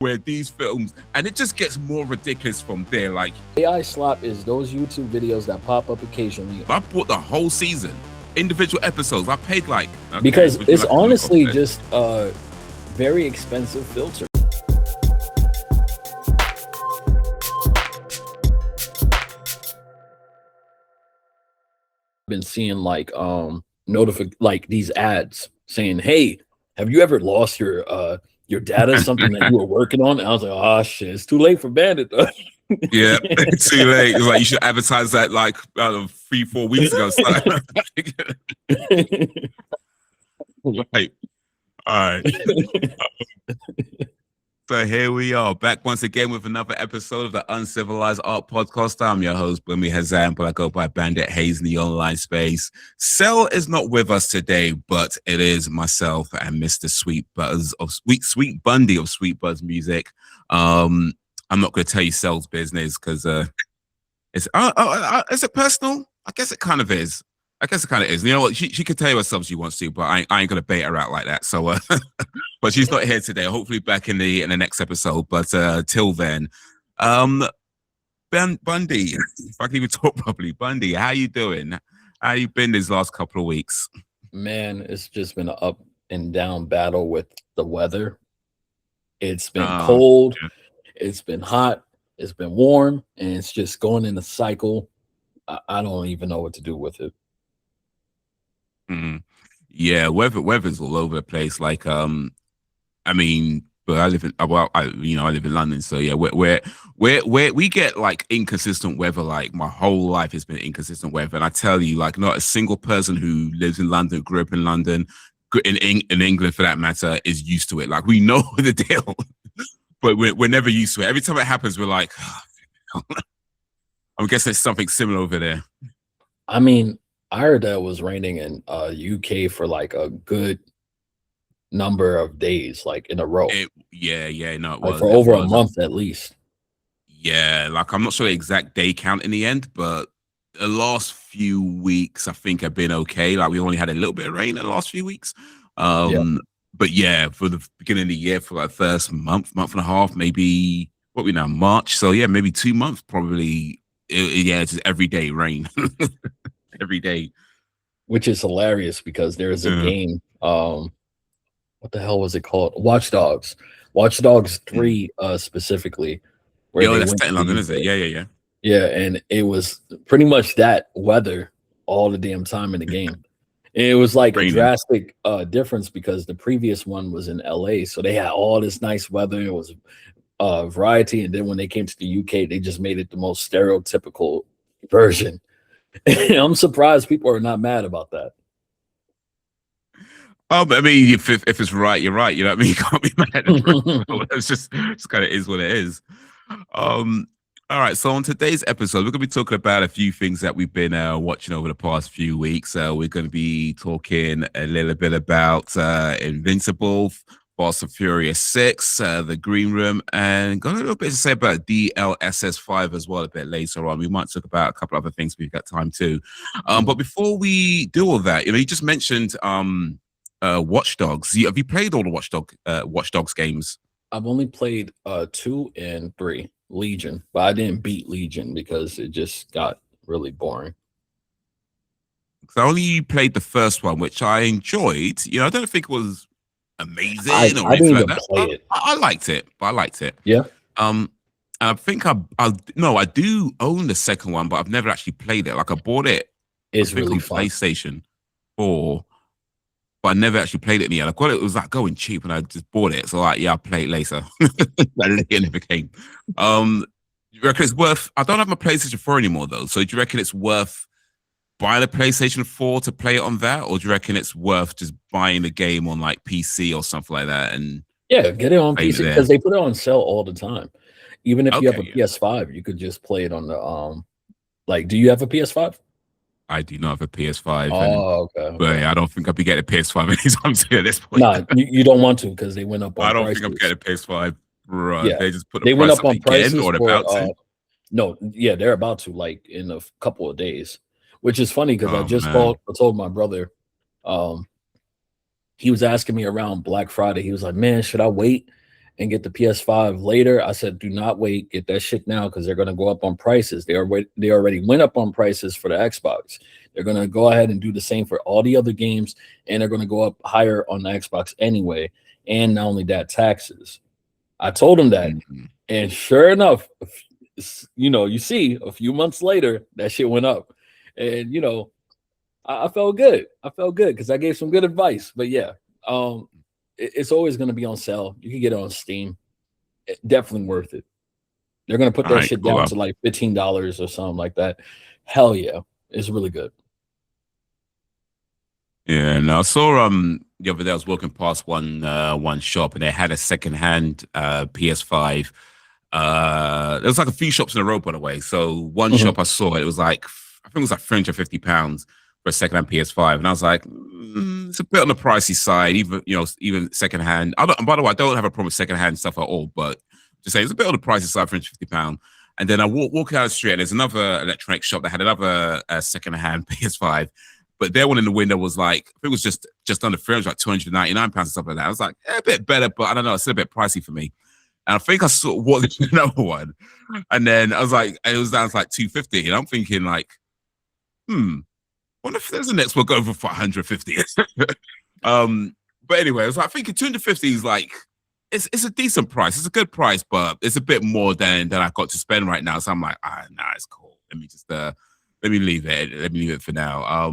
where these films, and it just gets more ridiculous from there. Like AI Slop is those YouTube videos that pop up occasionally. I bought the whole season, individual episodes. I paid like because it's honestly just a very expensive filter. Been seeing like like these ads saying, "Hey, have you ever lost your data, something that you were working on?" And I was like, "Oh shit, it's too late for Bandit." Yeah, too late. It's like you should advertise that like 3-4 weeks ago. Right. All right. So here we are, back once again with another episode of the Uncivilized Art Podcast. I'm your host, Bumi Hazan, but I go by Bandit Hayes in the online space. Cell is not with us today, but it is myself and Mr. Sweet Buzz of Sweet Bundy of Sweet Buzz Music. I'm not going to tell you Cell's business because it's is it personal? I guess it kind of is. You know what? She could tell you herself she wants to, but I ain't gonna bait her out like that. So, but she's not here today. Hopefully, back in the next episode. But till then, Bundy, if I can even talk properly, Bundy, how you doing? How you been these last couple of weeks? Man, it's just been an up and down battle with the weather. It's been cold, it's been hot, it's been warm, and it's just going in a cycle. I don't even know what to do with it. Mm-hmm. Yeah, weather's all over the place. Like, I mean, but I live in I live in London, so yeah, we get like inconsistent weather. Like my whole life has been inconsistent weather, and I tell you, like, not a single person who lives in London, grew up in London, in England for that matter, is used to it. Like we know the deal, but we're never used to it. Every time it happens, we're like, oh, I guess there's something similar over there. I mean, I heard that it was raining in UK for like a good number of days, like in a row. No, it was for over a month at least. Yeah, like I'm not sure the exact day count in the end, but the last few weeks I think have been okay. Like we only had a little bit of rain in the last few weeks. But yeah, for the beginning of the year, for like first month and a half, maybe what we now March. So yeah, maybe 2 months probably. It's just everyday rain. Every day, which is hilarious because there's a game. What the hell was it called? Watchdogs 3 specifically. Where that's set in London, is it? Yeah, and it was pretty much that weather all the damn time in the game. And it was like a drastic difference because the previous one was in LA, so they had all this nice weather. It was variety, and then when they came to the UK, they just made it the most stereotypical version. I'm surprised people are not mad about that. I mean, if it's right, you're right. You know what I mean? You can't be mad. It's kind of is what it is. All right. So on today's episode, we're going to be talking about a few things that we've been watching over the past few weeks. We're going to be talking a little bit about Invincible, Fast and Furious 6, The Green Room, and got a little bit to say about DLSS5 as well a bit later on. We might talk about a couple other things we've got time to. But before we do all that, you just mentioned Watchdogs. Have you played all the Watchdogs games? I've only played 2 and 3, Legion, but I didn't beat Legion because it just got really boring. I only played the first one, which I enjoyed. I don't think it was amazing I didn't even play it. I liked it. Yeah. I think I do own the second one, but I've never actually played it. Like I bought it. It's really fun. PlayStation 4, but I never actually played it in the end. I got it. It was like going cheap, and I just bought it. So I'll play it later. It never came. Do you reckon it's worth? I don't have my PlayStation 4 anymore though. So do you reckon it's worth buying a PlayStation 4 to play it on that, or do you reckon it's worth just buying the game on like PC or something like that? And yeah, get it on PC because they put it on sale all the time. Even if you have a PS5, you could just play it on the like. Do you have a PS5? I do not have a PS5. Oh, okay. But I don't think I'll be getting a PS5 anytime soon at this point. Nah, you don't want to because they went up on I don't prices. think I'm getting a PS5. Right. Yeah. They just put they went up on prices or about to. No, yeah, they're about to, like in a couple of days. Which is funny because I told my brother, he was asking me around Black Friday. He was like, "Man, should I wait?" and get the PS5 later. I said, do not wait. Get that shit now because they're going to go up on prices. They already went up on prices for the Xbox. They're going to go ahead and do the same for all the other games, and they're going to go up higher on the Xbox anyway. And not only that, taxes. I told them that. And sure enough, you see a few months later, that shit went up. And, I felt good. I felt good because I gave some good advice. But yeah, it's always going to be on sale. You can get it on Steam. Definitely worth it. They're going to put that shit down to like $15 or something like that. Hell yeah. It's really good. Yeah, and I saw the other day I was walking past one shop and they had a secondhand PS5. There was like a few shops in a row, by the way. So one shop I saw, it was like, I think it was like £350 for a secondhand PS5, and I was like, it's a bit on the pricey side, even secondhand. And by the way, I don't have a problem with secondhand stuff at all, but just saying it's a bit on the pricey side, £350. And then I walk out the street, and there's another electronic shop that had another secondhand PS5. But their one in the window was like, I think it was just under $300, like £299 and stuff like that. I was like, a bit better, but I don't know, it's still a bit pricey for me. And I think I saw another one, and then I was like, it was down to like $250, and I'm thinking like, wonder if there's a next one going for $150. But anyway, I was like thinking $250 is like, it's a decent price, it's a good price, but it's a bit more than I got to spend right now. So I'm like, nah, it's cool. Let me leave it for now.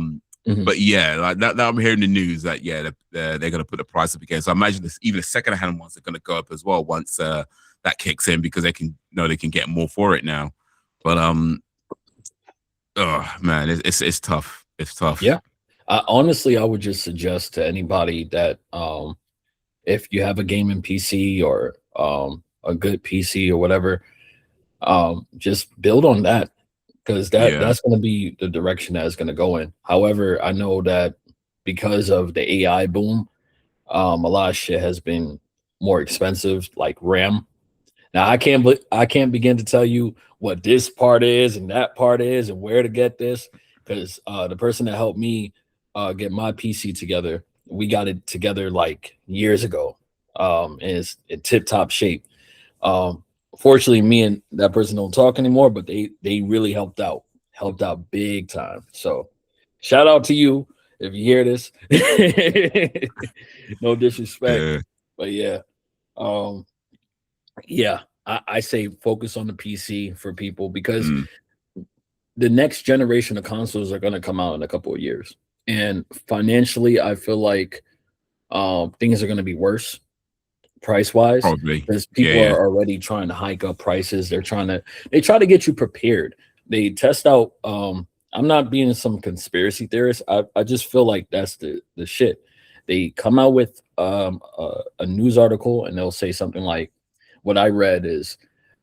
But yeah, like that I'm hearing the news that they're going to put the price up again. So I imagine even the secondhand ones are going to go up as well once that kicks in, because they can get more for it now. But oh man, it's tough. It's tough. Yeah, honestly, I would just suggest to anybody that if you have a gaming PC or a good PC or whatever, just build on that. Because that's going to be the direction that it's going to go in. However, I know that because of the AI boom, a lot of shit has been more expensive, like RAM. Now I can't begin to tell you what this part is and that part is and where to get this, because the person that helped me get my PC together, we got it together like years ago, and it's in tip-top shape. Fortunately, me and that person don't talk anymore, but they really helped out big time. So shout out to you if you hear this. No disrespect, but yeah, I say focus on the PC for people, because the next generation of consoles are going to come out in a couple of years, and financially, I feel like things are going to be worse. Price wise, because people are already trying to hike up prices. They try to get you prepared. They test out. I'm not being some conspiracy theorist. I just feel like that's the shit. They come out with a news article and they'll say something like, what I read is,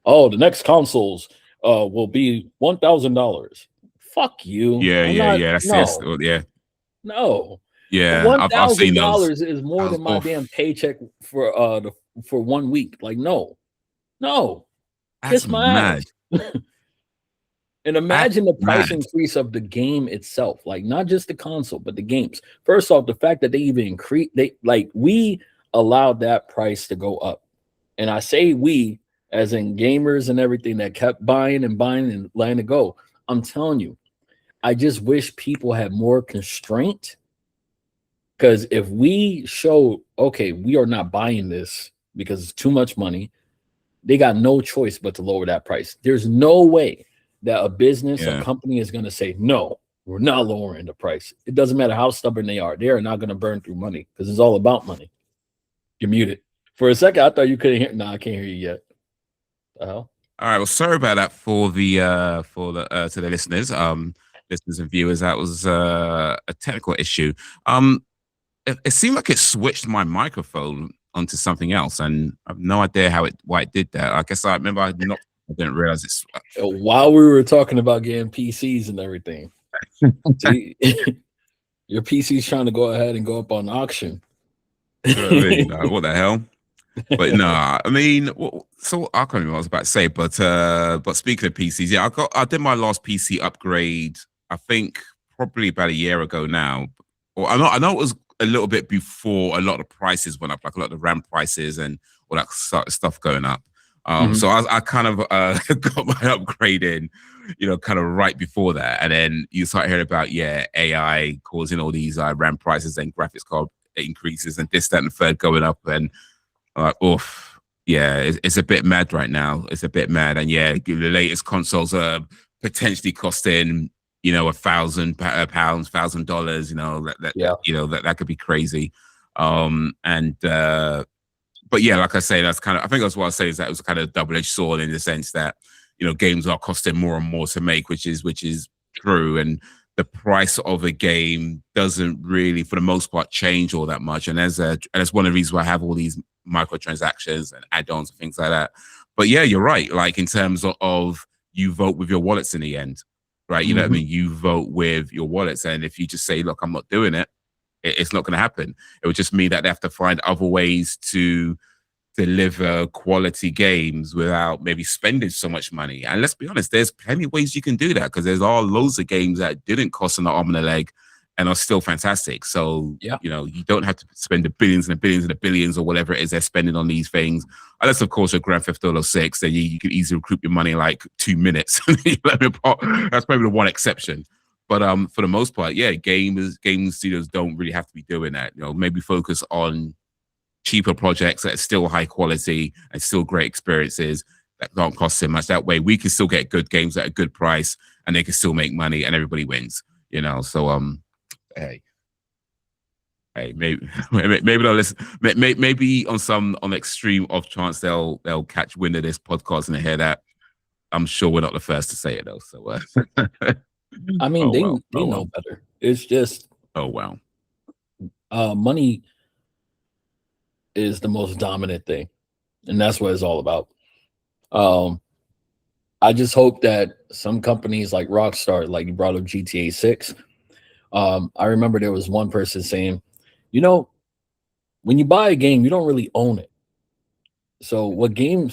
the next consoles will be $1,000. Fuck you. That's No. Yeah, $1,000 is more than my damn paycheck for 1 week. Like, no, kiss my ass. And imagine the price increase of the game itself, like not just the console, but the games. First off, the fact that they even increase, we allowed that price to go up, and I say we, as in gamers and everything that kept buying and letting it go. I'm telling you, I just wish people had more constraint. Because if we show, okay, we are not buying this because it's too much money, they got no choice but to lower that price. There's no way that a business or company is going to say, no, we're not lowering the price. It doesn't matter how stubborn they are. They are not going to burn through money, because it's all about money. You're muted. For a second, I thought you couldn't hear. No, I can't hear you yet. The hell? All right. Well, sorry about that for the to the listeners, listeners and viewers. That was a technical issue. It seemed like it switched my microphone onto something else, and I have no idea why it did that. I guess I didn't realize it's while we were talking about getting PCs and everything. See, your PC's trying to go ahead and go up on auction. What the hell? But no, I mean, so I can't remember what I was about to say. But speaking of PCs, yeah, I did my last PC upgrade, I think probably about a year ago now. Or I know it was a little bit before a lot of prices went up, like a lot of the RAM prices and all that stuff going up. So I kind of got my upgrade in, kind of right before that. And then you start hearing about, AI causing all these RAM prices and graphics card increases and this, that, and the third going up. And oof, it's a bit mad right now. It's a bit mad. And the latest consoles are potentially costing, £1,000, $1,000, that could be crazy. But like I say, that's kind of, I think that's what I say is that it was kind of a double-edged sword in the sense that, games are costing more and more to make, which is true. And the price of a game doesn't really, for the most part, change all that much. And that's one of the reasons why I have all these microtransactions and add-ons and things like that. But you're right. Like in terms of you vote with your wallets in the end, right? You know what I mean? You vote with your wallets. And if you just say, look, I'm not doing it, it's not going to happen. It would just mean that they have to find other ways to deliver quality games without maybe spending so much money. And let's be honest, there's plenty of ways you can do that because there's loads of games that didn't cost an arm and a leg and are still fantastic. So, you don't have to spend the billions and the billions and the billions or whatever it is they're spending on these things. Unless, of course, with Grand Theft Auto 6, then you can easily recoup your money in like 2 minutes. That's probably the one exception. But for the most part, game studios don't really have to be doing that. Maybe focus on cheaper projects that are still high quality and still great experiences that don't cost so much. That way, we can still get good games at a good price, and they can still make money, and everybody wins. So hey, maybe they'll listen. Maybe on extreme off chance they'll catch wind of this podcast and they hear that. I'm sure we're not the first to say it though. So. I mean, they know better. It's just money is the most dominant thing, and that's what it's all about. I just hope that some companies like Rockstar, like you brought up GTA 6. I remember there was one person saying, when you buy a game, you don't really own it. So what game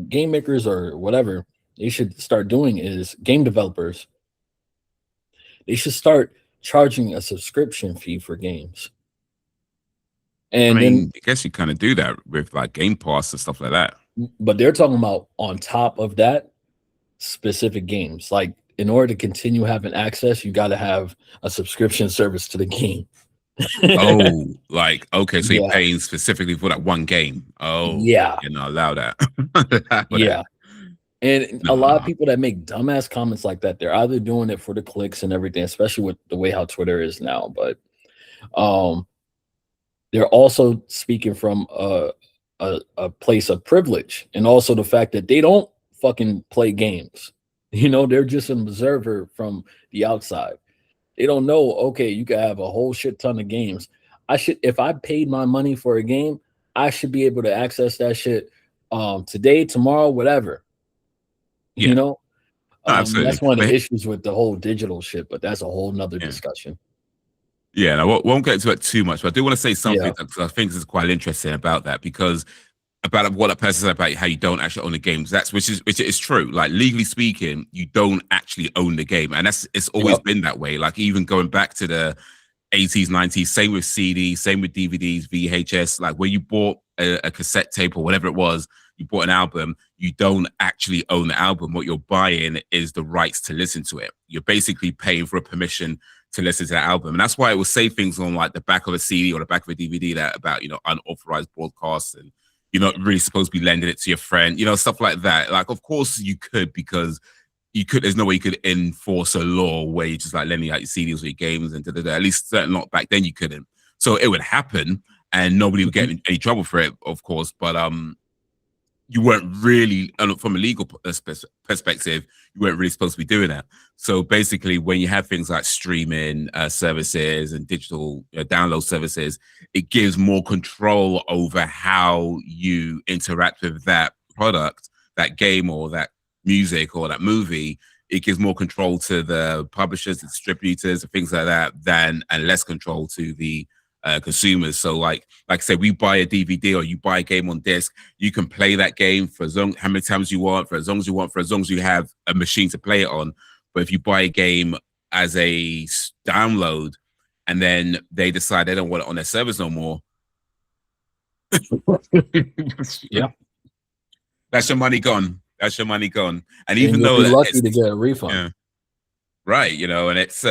makers or whatever they should start doing is game developers. They should start charging a subscription fee for games. And I guess you kind of do that with like Game Pass and stuff like that. But they're talking about on top of that, specific games. Like in order to continue having access, you got to have a subscription service to the game. Okay, so you're paying specifically for that one game. You're not allowed that. And a lot of people that make dumbass comments like that, they're either doing it for the clicks and everything, especially with the way how Twitter is now. But they're also speaking from a place of privilege, and also the fact that they don't fucking play games. They're just an observer from the outside. They don't know, okay, you can have a whole shit ton of games. If I paid my money for a game, I should be able to access that shit today, tomorrow, whatever. Absolutely. That's one of the issues with the whole digital shit, but that's a whole nother discussion. I won't get into it too much, but I do want to say something because I think is quite interesting about that, because about what a person said about how you don't actually own the games. Which is true. Like legally speaking, you don't actually own the game, and it's always been that way. Like even going back to the 80s, 90s, same with CDs, same with DVDs, VHS. Like when you bought a cassette tape or whatever it was, you bought an album, you don't actually own the album. What you're buying is the rights to listen to it. You're basically paying for a permission to listen to that album. And that's why it will say things on like the back of a CD or the back of a DVD that about, unauthorized broadcasts, and you're not really supposed to be lending it to your friend, stuff like that. Like, of course you could, because there's no way you could enforce a law where you're just like lending out your CDs or your games and at least certainly not back then you couldn't. So it would happen and nobody would get in any trouble for it, of course. But, you weren't really, from a legal perspective, you weren't really supposed to be doing that. So basically, when you have things like streaming services and digital download services, it gives more control over how you interact with that product, that game or that music or that movie. It gives more control to the publishers, the distributors, and things like that, and less control to the consumers. So like I said, we buy a DVD or you buy a game on disc, you can play that game for how many times you want, for as long as you want, for as long as you have a machine to play it on. But if you buy a game as a download and then they decide they don't want it on their servers no more, Yeah, that's your money gone. That's your money gone. And and even you'll though be lucky it's, to get a refund. yeah, right, you know, and it's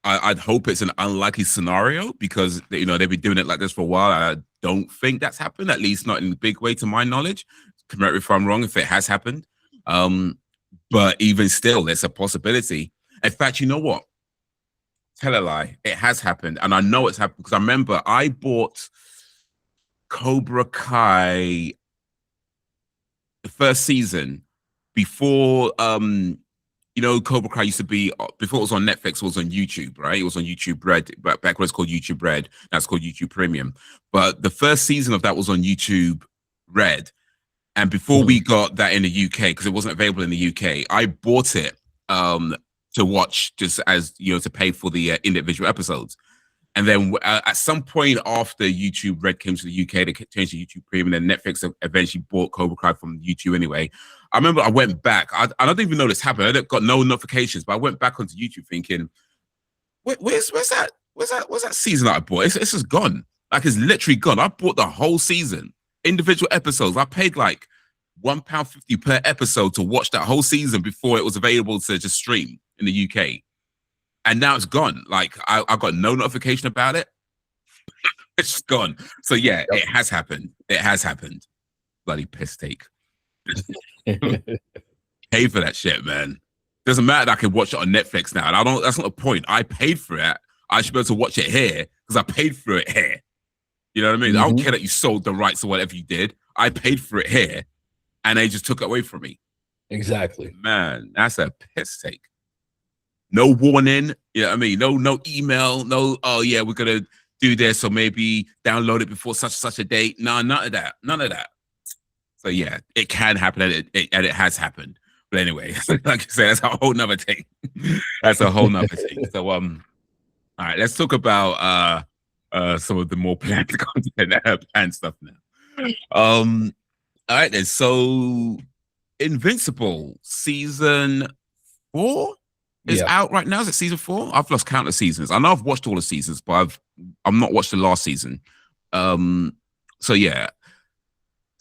I'd hope it's an unlikely scenario because you know they've been doing it like this for a while. I don't think that's happened, at least not in a big way, to my knowledge. Correct me if I'm wrong, if it has happened. But even still, there's a possibility. In fact, you know what? Tell a lie. It has happened, and I know it's happened because I remember I bought Cobra Kai the first season before you know, Cobra Kai used to be before it was on Netflix, it was on YouTube, right? It was on YouTube Red, back when it's called YouTube Red. That's called YouTube Premium. But the first season of that was on YouTube Red. And before we got that in the UK, because it wasn't available in the UK, I bought it to watch just as, you know, to pay for the individual episodes. And then at some point after YouTube Red came to the UK, they changed to YouTube Premium, and then Netflix eventually bought Cobra Kai from YouTube anyway. I remember I went back. I don't even know this happened. I got no notifications, but I went back onto YouTube thinking, where's that season that I bought? It's just gone. Like, it's literally gone. I bought the whole season, individual episodes. I paid like £1.50 per episode to watch that whole season before it was available to just stream in the UK. And now it's gone. Like, I got no notification about it. It's just gone. So yeah, It has happened. It has happened. Bloody piss take. Pay for that shit, man. Doesn't matter that I can watch it on Netflix now. And I don't. That's not the point. I paid for it. I should be able to watch it here because I paid for it here. You know what I mean? I don't care that you sold the rights or whatever you did. I paid for it here, and they just took it away from me. Exactly. Man, that's a piss take. No warning. You know what I mean? No email. No, oh yeah, we're gonna do this, or maybe download it before such a date. No, none of that. None of that. So yeah, it can happen, and it has happened. But anyway, like I said, that's a whole nother thing. That's a whole nother thing. So all right, let's talk about some of the more planned content, planned stuff now. All right then. So Invincible season 4 is out right now. Is it season 4? I've lost count of seasons. I know I've watched all the seasons, but I've not watched the last season. So yeah.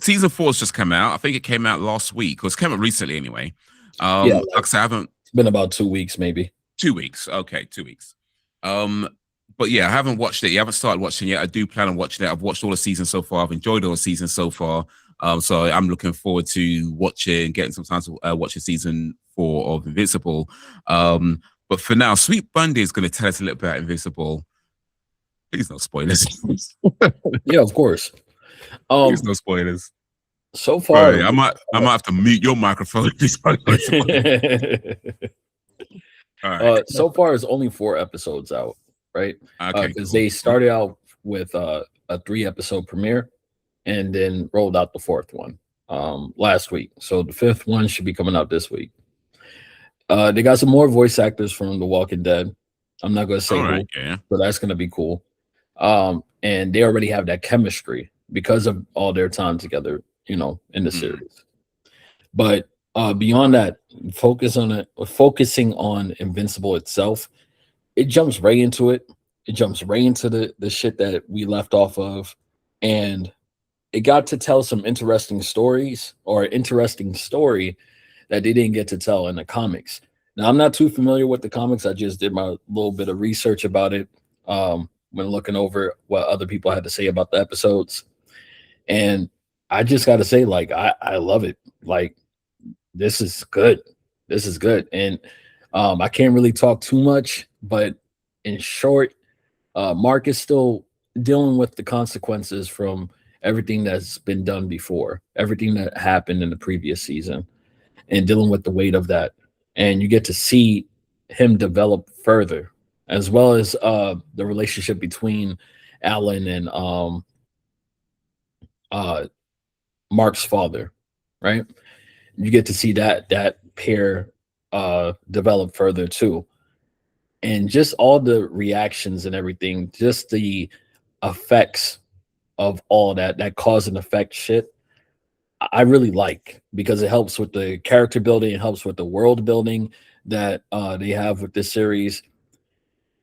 Season 4 has just come out. I think it came out last week, or it's come out recently anyway. Like I said, I haven't. It's been about 2 weeks, maybe. 2 weeks. Okay, 2 weeks. But yeah, I haven't watched it. I haven't started watching it. I do plan on watching it. I've watched all the seasons so far. I've enjoyed all the seasons so far. So I'm looking forward to getting some time to watch the season 4 of Invincible. But for now, Sweet Bundy is going to tell us a little bit about Invincible. Please no spoilers. Yeah, of course. Please no spoilers. So far, right, I might have to mute your microphone. All right. So far, it's only 4 episodes out, right? Okay. Because they started out with a 3-episode premiere, and then rolled out the 4th one last week. So the 5th one should be coming out this week. They got some more voice actors from The Walking Dead. I'm not going to say who, but that's going to be cool. And they already have that chemistry because of all their time together, you know, in the series. But beyond that, focusing on Invincible itself, it jumps right into it. It jumps right into the shit that we left off of, and it got to tell some interesting stories, or an interesting story that they didn't get to tell in the comics. Now, I'm not too familiar with the comics. I just did my little bit of research about it when looking over what other people had to say about the episodes. And I just got to say, like, I love it. Like, this is good. This is good. And I can't really talk too much, but in short, Mark is still dealing with the consequences from everything that's been done before, everything that happened in the previous season, and dealing with the weight of that. And you get to see him develop further, as well as the relationship between Alan and Mark's father, right? You get to see that pair develop further too. And just all the reactions and everything, just the effects of all that cause and effect shit, I really like, because it helps with the character building, it helps with the world building that they have with this series.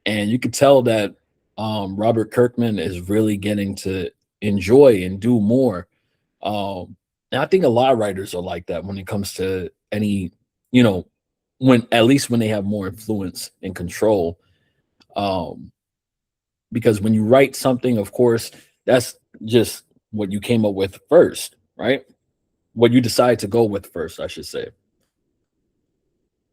And you can tell that Robert Kirkman is really getting to enjoy and do more. And I think a lot of writers are like that when it comes to any, you know, when at least when they have more influence and control. Um, because when you write something, of course, that's just what you came up with first, right? What you decide to go with first, I should say.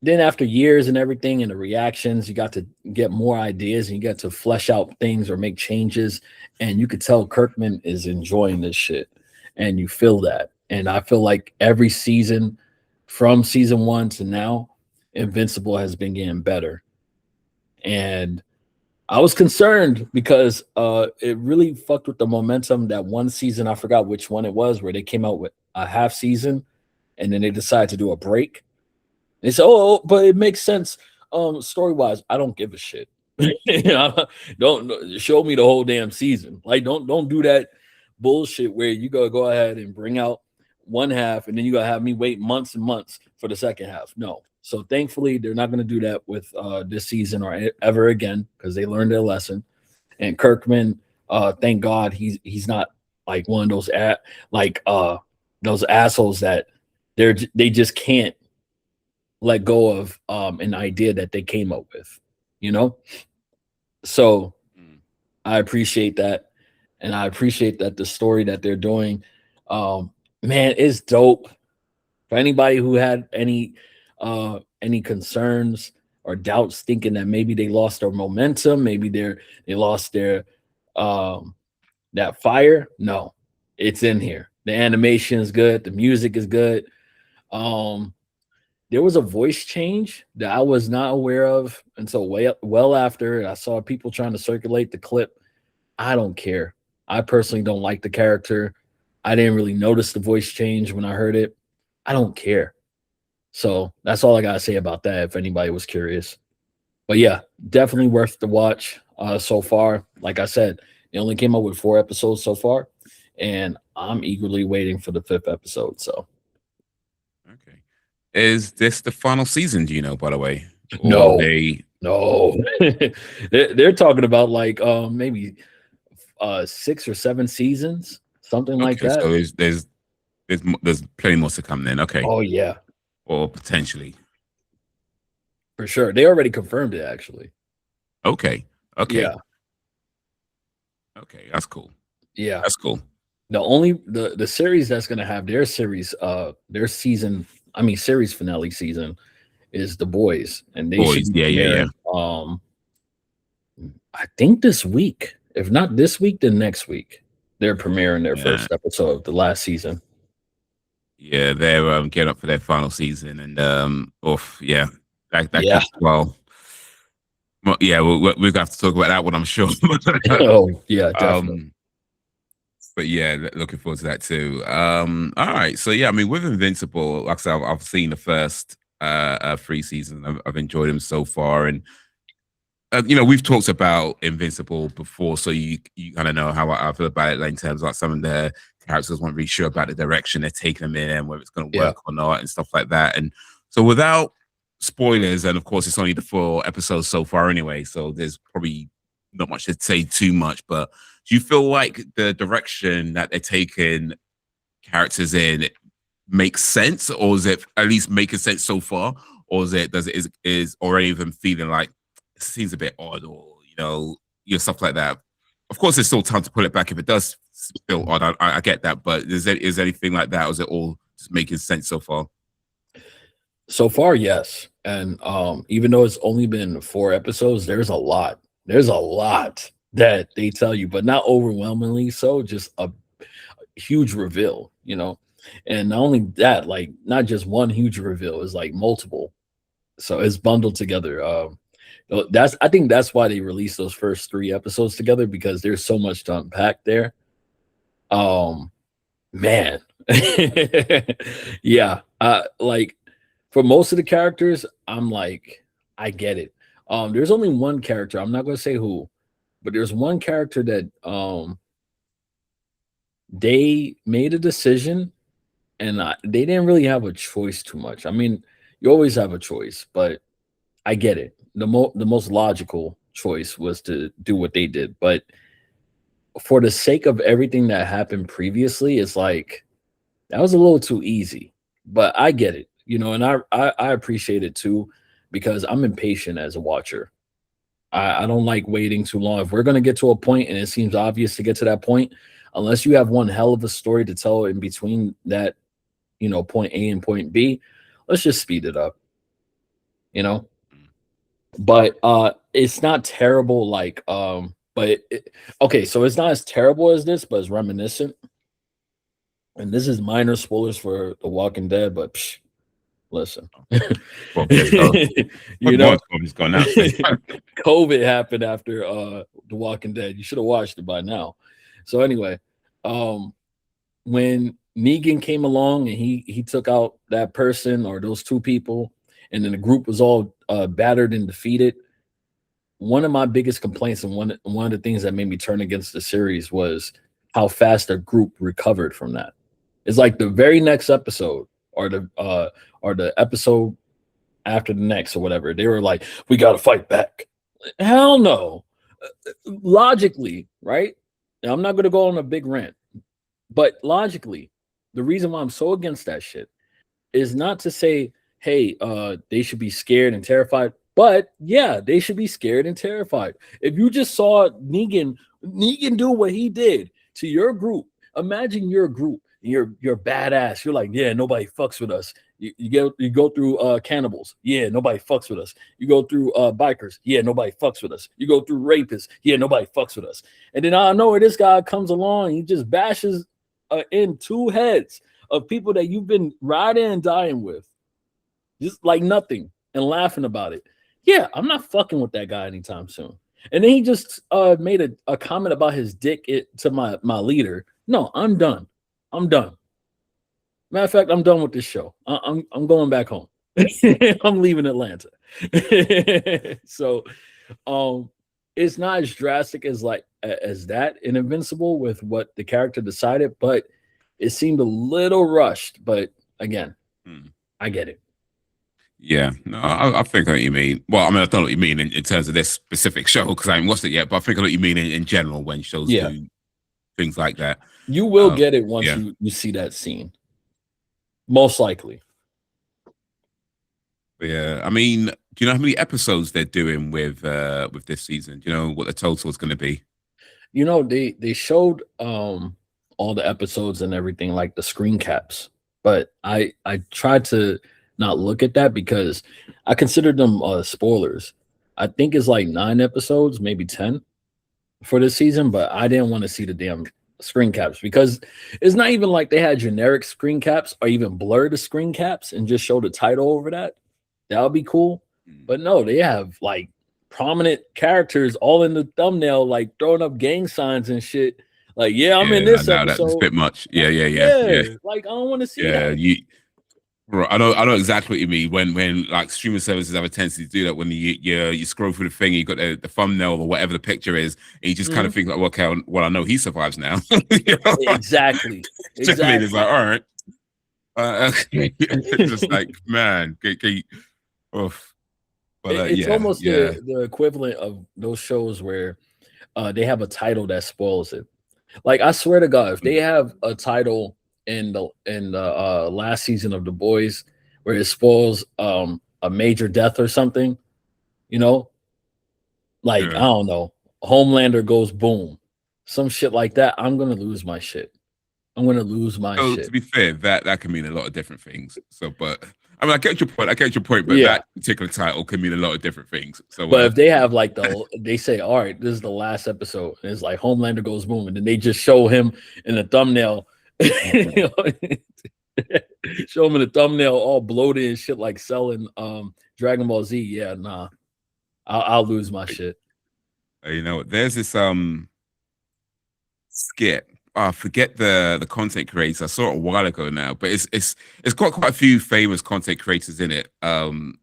Then after years and everything and the reactions, you got to get more ideas and you got to flesh out things or make changes. And you could tell Kirkman is enjoying this shit. And you feel that. And I feel like every season from season 1 to now, Invincible has been getting better. And I was concerned because it really fucked with the momentum that one season, I forgot which one it was, where they came out with a half season and then they decided to do a break. They said, "Oh, but it makes sense story wise." I don't give a shit. Don't show me the whole damn season. Like, don't do that bullshit where you gotta go ahead and bring out one half and then you gotta have me wait months and months for the second half. No. So thankfully, they're not gonna do that with this season or ever again because they learned their lesson. And Kirkman, thank God he's not like one of those those assholes that they just can't let go of an idea that they came up with, you know? So I appreciate that. And I appreciate that the story that they're doing, man, is dope. For anybody who had any concerns or doubts thinking that maybe they lost their momentum, maybe they lost their that fire. No, it's in here. The animation is good, the music is good. There was a voice change that I was not aware of until well after. I saw people trying to circulate the clip. I don't care. I personally don't like the character. I didn't really notice the voice change when I heard it. I don't care. So that's all I got to say about that if anybody was curious. But yeah, definitely worth the watch so far. Like I said, it only came out with 4 episodes so far, and I'm eagerly waiting for the 5th episode. So. Okay. Is this the final season, do you know, by the way? Or no. They're talking about like maybe 6 or 7 seasons, something like that. So there's plenty more to come then. Okay. Oh yeah. Or potentially. For sure. They already confirmed it actually. Okay. Yeah. Okay, that's cool. Yeah. That's cool. The series that's gonna have their series series finale season is The Boys, and they should be premiering, I think this week. If not this week, then next week. They're premiering their first episode of the last season. Yeah, they're getting up for their final season, and well, yeah, we're gonna have to talk about that one, I'm sure. Oh yeah, definitely. But yeah, looking forward to that too. All right, so yeah, I mean, with Invincible, like I said, I've seen the first 3 seasons. I've enjoyed them so far, and we've talked about Invincible before, so you kind of know how I feel about it, like, in terms of like some of the characters weren't really sure about the direction they're taking them in and whether it's going to work or not and stuff like that. And so without spoilers, and of course it's only the 4 episodes so far anyway, so there's probably not much to say too much, but do you feel like the direction that they're taking characters in makes sense, or is it at least making sense so far, or is already of them feeling like it seems a bit odd, or stuff like that? Of course, there's still time to pull it back if it does feel odd. I get that, but is there anything like that, or is it all just making sense so far? So far, yes. And even though it's only been 4 episodes, there's a lot. There's a lot that they tell you, but not overwhelmingly so, just a huge reveal, And not only that, like, not just one huge reveal, is like multiple. So it's bundled together. I think that's why they released those first 3 episodes together, because there's so much to unpack there. Man. Yeah. Like, for most of the characters, I'm like, I get it. There's only one character, I'm not going to say who, but there's one character that they made a decision, and they didn't really have a choice too much. I mean, you always have a choice, but I get it. The most logical choice was to do what they did. But for the sake of everything that happened previously, it's like that was a little too easy. But I get it, you know, and I appreciate it too, because I'm impatient as a watcher. I don't like waiting too long. If we're gonna get to a point and it seems obvious to get to that point, unless you have one hell of a story to tell in between that, you know, point A and point B, let's just speed it up, you know. But it's not terrible like but okay, so it's not as terrible as this, but it's reminiscent. And this is minor spoilers for The Walking Dead, but listen, Well, you know, COVID happened after The Walking Dead. You should have watched it by now. So anyway, when Negan came along and he took out that person or those two people, and then the group was all battered and defeated. One of my biggest complaints and one of the things that made me turn against the series was how fast the group recovered from that. It's like the very next episode or the episode after the next or whatever, they were like, we got to fight back. Hell no. Logically, right? Now, I'm not going to go on a big rant, but logically, the reason why I'm so against that shit is not to say, hey, they should be scared and terrified. But yeah, they should be scared and terrified. If you just saw Negan do what he did to your group, imagine your group, you're badass. You're like, yeah, nobody fucks with us. You go through cannibals, yeah, nobody fucks with us. You go through bikers, yeah, nobody fucks with us. You go through rapists, yeah, nobody fucks with us. And then I know where this guy comes along, he just bashes in two heads of people that you've been riding and dying with, just like nothing, and laughing about it. Yeah, I'm not fucking with that guy anytime soon. And then he just made a comment about his dick to my leader. No, I'm done. Matter of fact, I'm done with this show. I'm going back home. I'm leaving Atlanta. So it's not as drastic as that in Invincible with what the character decided, but it seemed a little rushed. But again, I get it. Yeah, no, I think I know what you mean. Well, I mean, I don't know what you mean in terms of this specific show because I haven't watched it yet, but I think I know what you mean in general when shows do things like that. You will get it once you see that scene. Most likely. Yeah, I mean, do you know how many episodes they're doing with this season? Do you know what the total is going to be? You know, they showed all the episodes and everything, like the screen caps, but I tried to not look at that because I consider them spoilers. I think it's like 9 episodes, maybe 10 for this season, but I didn't want to see the damn screen caps because it's not even like they had generic screen caps or even blur the screen caps and just show the title over that. That would be cool. But no, they have like prominent characters all in the thumbnail, like throwing up gang signs and shit. Like, yeah, I'm in this episode. That's a bit much. Yeah. Like, I don't want to see that. Right, I know exactly what you mean. When like streaming services have a tendency to do that, when you scroll through the thing, you got the thumbnail or whatever the picture is, and you just kind of think like, okay, well, I know he survives now. Exactly. It's like, all right, it's just like, man, oof. But it's almost the equivalent of those shows where they have a title that spoils it. Like, I swear to God, if they have a title in the last season of The Boys where it spoils a major death or something, you know, like I don't know, Homelander goes boom, some shit like that, I'm gonna lose my shit. shit. To be fair, that can mean a lot of different things. So, but I mean, I get your point, but that particular title can mean a lot of different things. So, but if they have like they say, all right, this is the last episode, and it's like Homelander goes boom, and then they just show him in the thumbnail. Show him in the thumbnail all bloated and shit, like selling Dragon Ball Z. Yeah, nah, I'll lose my shit. You know, there's this skit. I forget the content creator. I saw it a while ago now, but it's got quite a few famous content creators in it in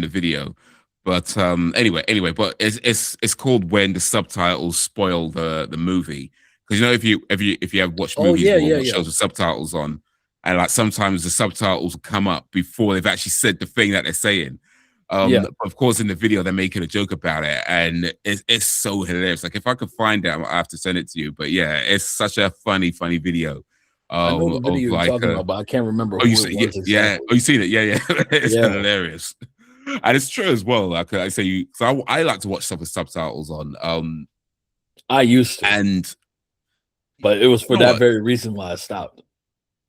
the video. But anyway, but it's called When the Subtitles Spoil the Movie. Because you know, if you have watched movies or shows with subtitles on, and like sometimes the subtitles come up before they've actually said the thing that they're saying. Of course, in the video, they're making a joke about it, and it's so hilarious. Like, if I could find it, I have to send it to you. But yeah, it's such a funny video. I know the video of you're like, talking about, but I can't remember who it was exactly. Yeah. Oh, you seen it? Yeah. It's hilarious. And it's true as well. Like I say, so I like to watch stuff with subtitles on. I used to, but it was for that very reason why I stopped.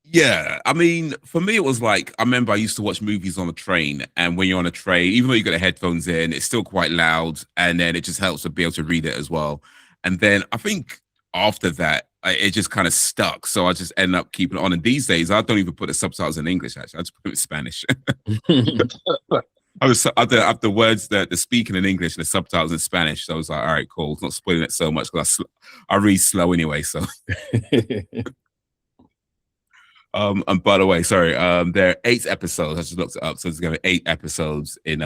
Yeah, I mean, for me, it was like, I remember I used to watch movies on a train, and when you're on a train, even though you got the headphones in, it's still quite loud, and then it just helps to be able to read it as well. And then I think after that, it just kind of stuck, so I just ended up keeping it on. And these days, I don't even put the subtitles in English. Actually, I just put it in Spanish. I have the words that they're speaking in English and the subtitles in Spanish. So I was like, all right, cool. It's not spoiling it so much because I read slow anyway. So. And by the way, sorry, there are 8 episodes. I just looked it up. So there's going to be 8 episodes in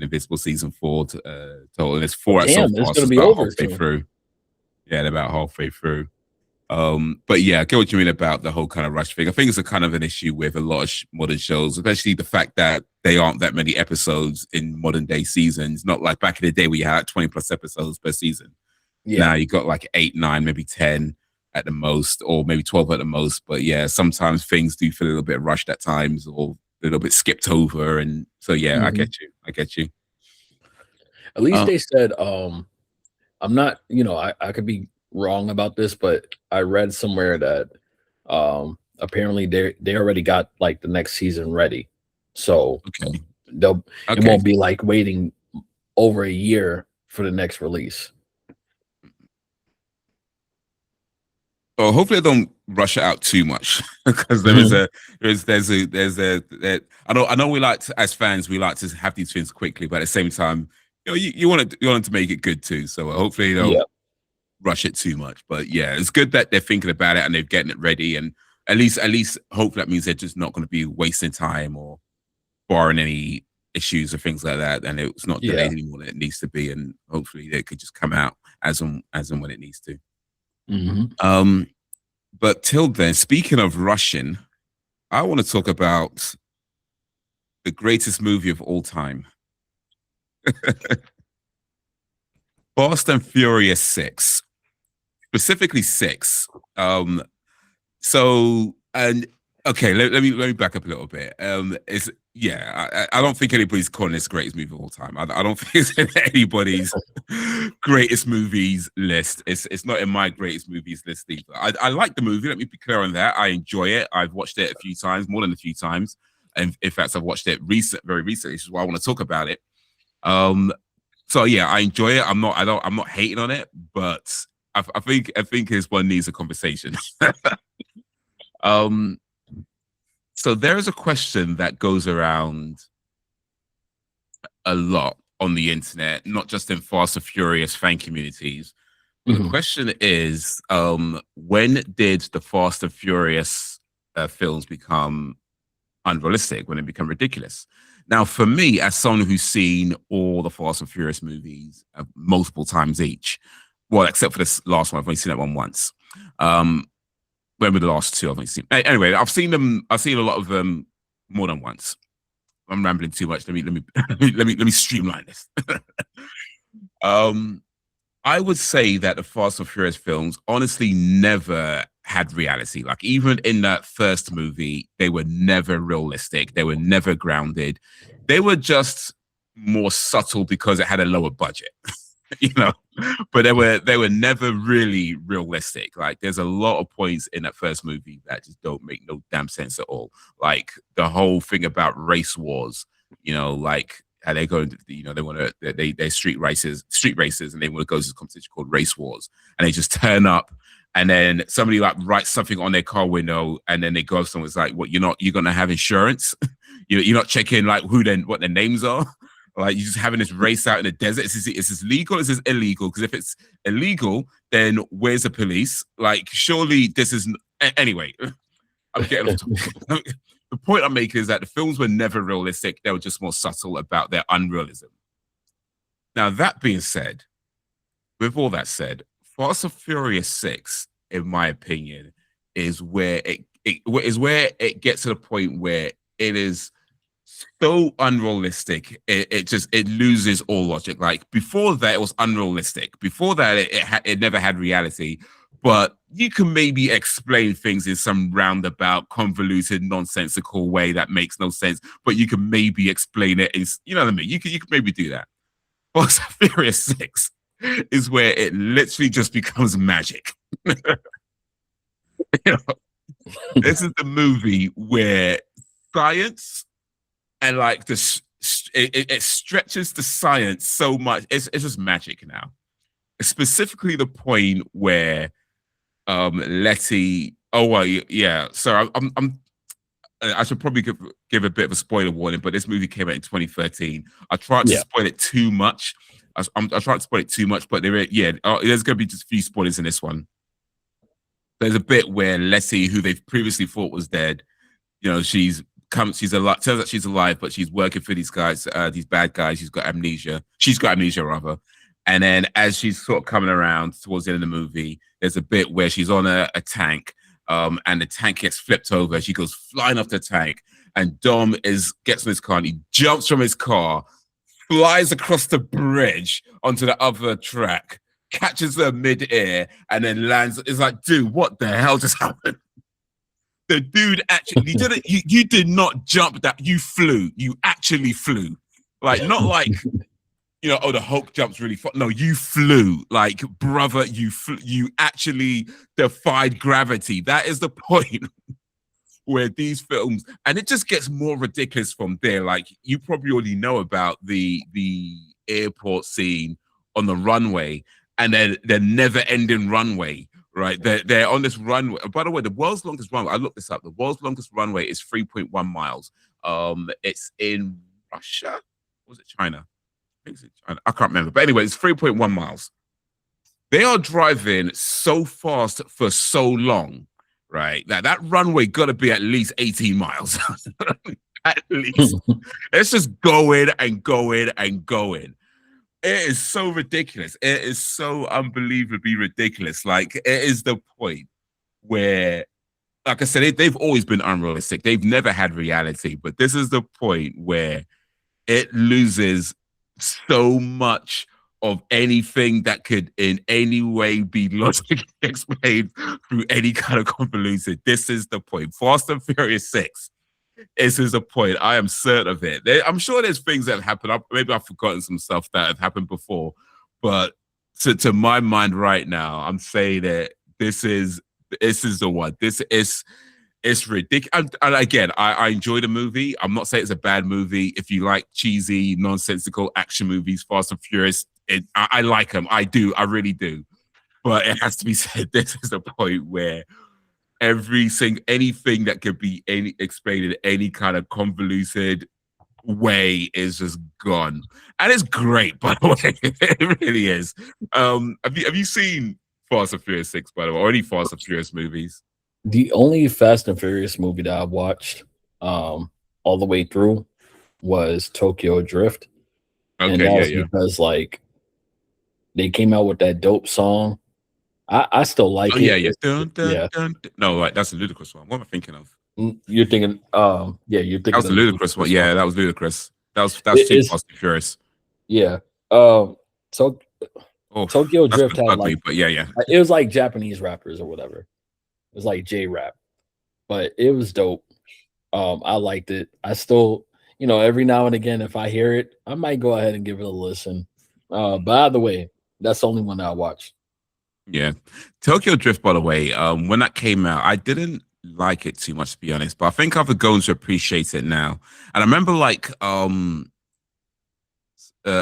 Invincible season 4 total. And it's 4 so far. It's going to be over halfway through. Yeah, they're about halfway through. But yeah, I get what you mean about the whole kind of rush thing. I think it's a kind of an issue with a lot of modern shows, especially the fact that they aren't that many episodes in modern day seasons. Not like back in the day where you had 20 plus episodes per season. Yeah. Now you got like 8, 9, maybe 10 at the most, or maybe 12 at the most. But yeah, sometimes things do feel a little bit rushed at times, or a little bit skipped over. And so yeah, I get you. At least they said, I'm not, I could be wrong about this, but I read somewhere that apparently they already got like the next season ready. So it won't be like waiting over a year for the next release. Well, hopefully they don't rush it out too much, because there's I know we like to, as fans, we like to have these things quickly, but at the same time, you want to make it good too. So hopefully they don't rush it too much. But yeah, it's good that they're thinking about it and they're getting it ready, and at least hopefully that means they're just not going to be wasting time or barring any issues or things like that, and it's not delayed anymore than it needs to be, and hopefully they could just come out as and when it needs to. But till then, speaking of rushing, I want to talk about the greatest movie of all time. Fast and Furious 6. Specifically 6. Okay, let me back up a little bit. I don't think anybody's calling this the greatest movie of all time. I don't think it's in anybody's greatest movies list. It's not in my greatest movies list either. I like the movie. Let me be clear on that. I enjoy it. I've watched it a few times, more than a few times, and in fact, I've watched it very recently, which is why I want to talk about it. So yeah, I enjoy it. I'm not hating on it, but I think this one needs a conversation. So there is a question that goes around a lot on the internet, not just in Fast and Furious fan communities. The question is, when did the Fast and Furious films become unrealistic, when it become ridiculous? Now, for me, as someone who's seen all the Fast and Furious movies multiple times each, well, except for this last one, I've only seen that one once. When were the last 2 I've only seen? Anyway, I've seen a lot of them more than once. I'm rambling too much. Let me streamline this. I would say that the Fast and Furious films honestly never had reality. Like, even in that first movie, they were never realistic. They were never grounded. They were just more subtle because it had a lower budget. But they were never really realistic. Like, there's a lot of points in that first movie that just don't make no damn sense at all. Like the whole thing about race wars, like how they go into, they're street races, and they want to go to this competition called Race Wars, and they just turn up, and then somebody like writes something on their car window, and then they go, someone's like, "What, you're gonna have insurance?" You're not checking like what their names are. Like, you're just having this race out in the desert. Is this legal? Is this illegal? Because if it's illegal, then where's the police? Like, surely this is... Anyway, I'm getting off topic. The point I'm making is that the films were never realistic. They were just more subtle about their unrealism. Now, that being said, with all that said, Fast and Furious 6, in my opinion, is where it gets to the point where it is so unrealistic. It loses all logic. Like before that, it was unrealistic. Before that, it never had reality. But you can maybe explain things in some roundabout, convoluted, nonsensical way that makes no sense. But you can maybe explain it. You know what I mean? You can maybe do that. Fast and Furious 6 is where it literally just becomes magic. You know, this is the movie where science and like it stretches the science so much. It's just magic now. Specifically, the point where Letty. Oh well, yeah. So I should probably give a bit of a spoiler warning, but this movie came out in 2013. I tried to spoil it too much. I tried to spoil it too much, but there's going to be just a few spoilers in this one. There's a bit where Letty, who they've previously thought was dead, you know, she's alive. Turns out she's alive, but she's working for these guys, these bad guys. She's got amnesia rather. And then as she's sort of coming around towards the end of the movie, there's a bit where she's on a tank, and the tank gets flipped over. She goes flying off the tank, and Dom gets in his car and he jumps from his car, flies across the bridge onto the other track, catches her mid-air, and then lands. It's like, dude, what the hell just happened? The dude actually didn't. You did not jump that. You flew. You actually flew. Like not like. You know, oh, the Hulk jumps really far. No, you flew, like, brother, you actually defied gravity. That is the point where these films, and it just gets more ridiculous from there. Like, you probably already know about the airport scene on the runway, and then the never-ending runway, right? They're on this runway. By the way, the world's longest runway, I looked this up, the world's longest runway is 3.1 miles. It's in Russia? Or was it China? I can't remember, but anyway, it's 3.1 miles. They are driving so fast for so long, right? That runway got to be at least 18 miles. At least. It's just going and going and going. It is so ridiculous. It is so unbelievably ridiculous. Like, it is the point where, like I said, they've always been unrealistic. They've never had reality, but this is the point where it loses so much of anything that could in any way be logically explained through any kind of convoluted. This is the point. Fast and Furious 6. This is the point. I am certain of it. I'm sure there's things that have happened. Maybe I've forgotten some stuff that have happened before, but to my mind right now, I'm saying that this is the one. It's ridiculous. And again, I enjoy the movie. I'm not saying it's a bad movie. If you like cheesy, nonsensical action movies, Fast and Furious, I like them. I do. I really do. But it has to be said, this is the point where anything that could be explained in any kind of convoluted way is just gone. And it's great, by the way. It really is. Have you seen Fast and Furious 6, by the way, or any Fast and Furious movies? The only Fast and Furious movie that I watched all the way through was Tokyo Drift. Okay, and that was because like they came out with that dope song. I still like it. Yeah. Dun. No, right, that's a ludicrous one. What am I thinking of? You're thinking, you're thinking that was a ludicrous one. Yeah, that was ludicrous. That was too Fast and Furious. Yeah. Tokyo Drift had ugly, but yeah. It was like Japanese rappers or whatever. It was like J-rap, but it was dope. I liked it. I still, every now and again, if I hear it, I might go ahead and give it a listen. But either way, that's the only one that I watched. Yeah. Tokyo Drift, by the way, when that came out, I didn't like it too much, to be honest, but I think I've grown to appreciate it now. And I remember like a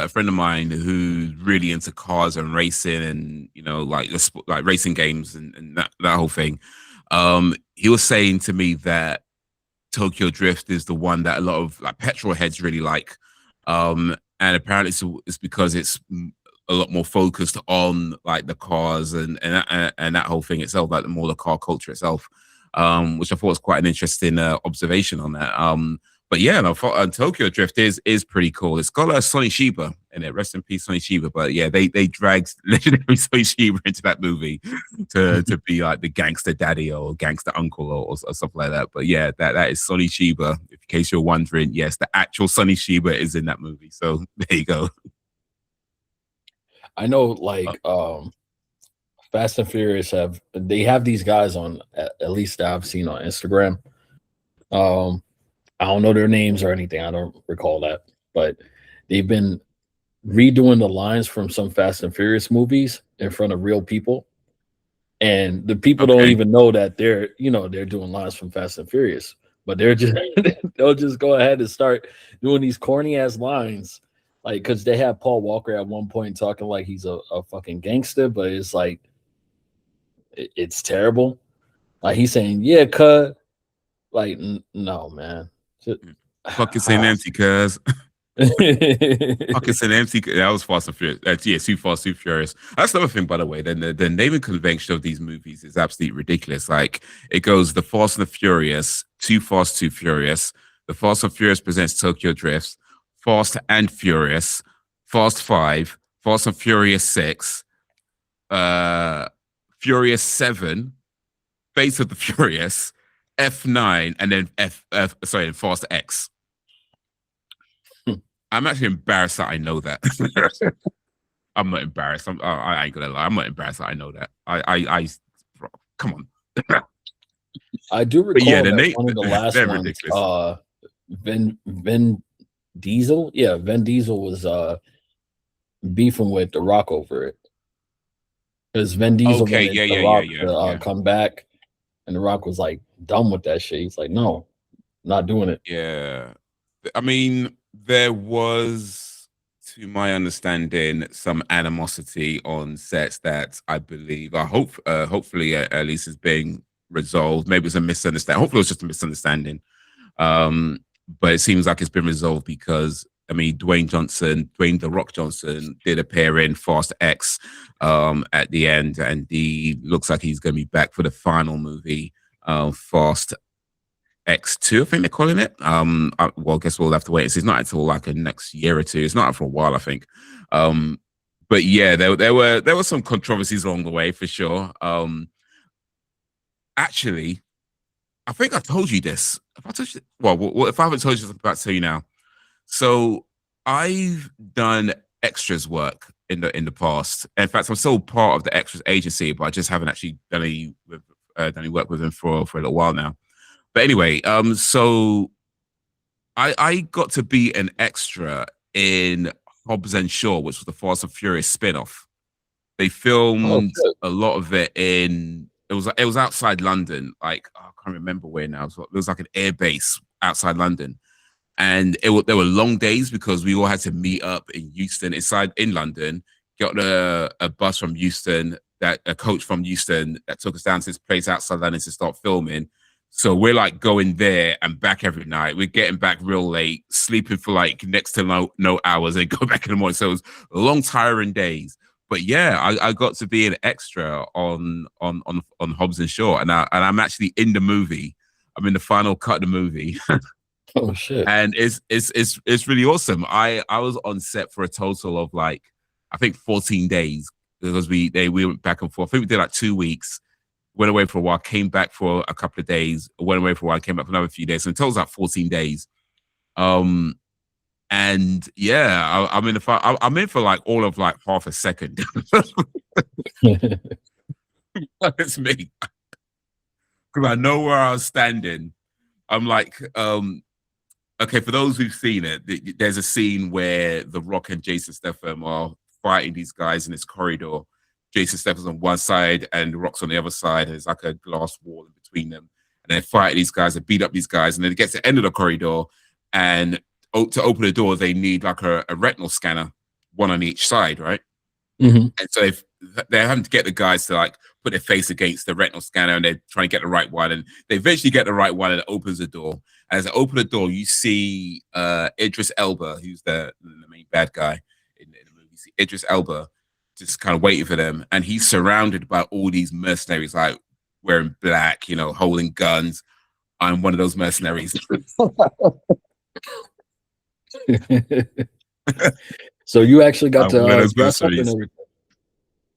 friend of mine who's really into cars and racing and like racing games and that whole thing. He was saying to me that Tokyo Drift is the one that a lot of like petrol heads really like, and apparently it's because it's a lot more focused on like the cars and that whole thing itself, like the car culture itself, which I thought was quite an interesting observation on that. But yeah, no, Tokyo Drift is pretty cool. It's got Sonny Shiba in it. Rest in peace, Sonny Shiba. But yeah, they dragged legendary Sonny Shiba into that movie to be like the gangster daddy or gangster uncle or stuff like that. But yeah, that is Sonny Shiba. If you case you're wondering, yes, the actual Sonny Shiba is in that movie. So there you go. I know, like, Fast and Furious have these guys on, at least that I've seen on Instagram. I don't know their names or anything. I don't recall that, but they've been redoing the lines from some Fast and Furious movies in front of real people. And the people don't even know that they're doing lines from Fast and Furious, but they're just they'll just go ahead and start doing these corny ass lines, like, because they have Paul Walker at one point talking like he's a fucking gangster, but it's like it's terrible. Like he's saying, "Yeah, cuz," like, no, man, fucking saying empty, cuz. Fucking saying empty. That was Fast and Furious. Yeah, Too Fast, Too Furious. That's another thing, by the way. Then the naming convention of these movies is absolutely ridiculous. Like it goes The Fast and the Furious, Too Fast, Too Furious. The Fast and Furious presents Tokyo Drifts, Fast and Furious, Fast 5, Fast and Furious 6, Furious 7, Fate of the Furious, F9, and then Fast X. I'm actually embarrassed that I know that. I'm not embarrassed. I ain't gonna lie. I'm not embarrassed that I know that. I come on. I do recall that one of the last ones, Vin Diesel. Yeah, Vin Diesel was beefing with The Rock over it. Because Vin Diesel wanted The Rock to come back, and The Rock was like done with that shit. He's like, no, not doing it. Yeah. I mean, there was, to my understanding, some animosity on sets that I believe, hopefully at least is being resolved. Maybe it's a misunderstanding. Hopefully it was just a misunderstanding. But it seems like it's been resolved because, I mean, Dwayne The Rock Johnson did appear in Fast X at the end, and he looks like he's going to be back for the final movie, Fast X2, I think they're calling it. Well, I guess we'll have to wait. It's not until like a next year or two. It's not for a while, I think. But yeah, there were some controversies along the way for sure. Actually, I think I told you this. If I haven't told you, I'm about to tell you now. So I've done extras work in the past. In fact, I'm still part of the extras agency, but I just haven't actually done any work with them for a little while now. But anyway, so I got to be an extra in Hobbs and Shaw, which was the Fast and Furious spinoff. They filmed a lot of it it was outside London. Like, I can't remember where now. It was like an air base outside London. And there were long days because we all had to meet up in Euston, in London, got a bus from Euston, a coach from Euston that took us down to this place outside London to start filming. So we're like going there and back every night. We're getting back real late, sleeping for like next to no hours, and go back in the morning. So it was long, tiring days. But yeah, I got to be an extra on Hobbs and Shaw, and I'm actually in the movie. I'm in the final cut of the movie. Oh shit! And it's really awesome. I was on set for a total of like, I think 14 days because we went back and forth. I think we did like 2 weeks. Went away for a while, came back for a couple of days, went away for a while, came back for another few days. So in total, it was like 14 days. And yeah, I'm in for like all of like half a second. It's me. Because I know where I was standing. I'm like, okay, for those who've seen it, there's a scene where The Rock and Jason Statham are fighting these guys in this corridor. Jason Statham's on one side and The Rock's on the other side. And there's like a glass wall in between them. And they fight these guys and beat up these guys. And then it gets to the end of the corridor. And to open the door, they need like a retinal scanner, one on each side, right? Mm-hmm. And so they're having to get the guys to like put their face against the retinal scanner, and they're trying to get the right one. And they eventually get the right one, and it opens the door. And as they open the door, you see Idris Elba, who's the main bad guy in the movie. You see Idris Elba just kind of waiting for them, and he's surrounded by all these mercenaries, like wearing black, holding guns. I'm one of those mercenaries. So you actually got to dress up and everything.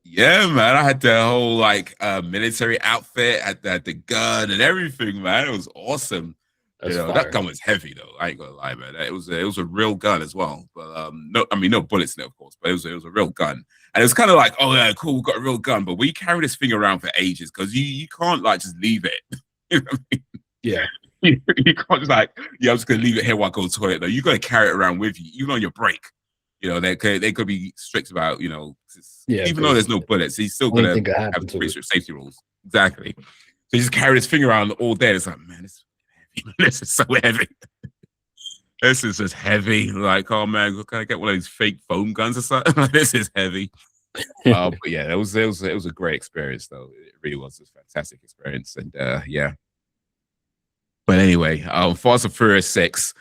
Yeah, man. I had the whole like military outfit, had the gun and everything, man. It was awesome. That's that fire. gun was heavy though. I ain't gonna lie, man. It was a real gun as well. But no bullets in it, of course. But it was a real gun, and it was kind of like, oh yeah, cool, we've got a real gun. But we carry this thing around for ages because you can't like just leave it. You know what I mean? Yeah. You can't just like, yeah, I'm just gonna leave it here while I go to the toilet. No, you gotta carry it around with you, even on your break. You know, they could be strict about, you know, even though there's no bullets, he's still gonna have pretty strict safety rules. Exactly. So you just carry this thing around all day. It's like, man, this is so heavy. This is just heavy. Like, oh man, can I get one of these fake foam guns or something? This is heavy. But yeah, it was a great experience though. It really was a fantastic experience, and yeah. But anyway, Fast and Furious 6,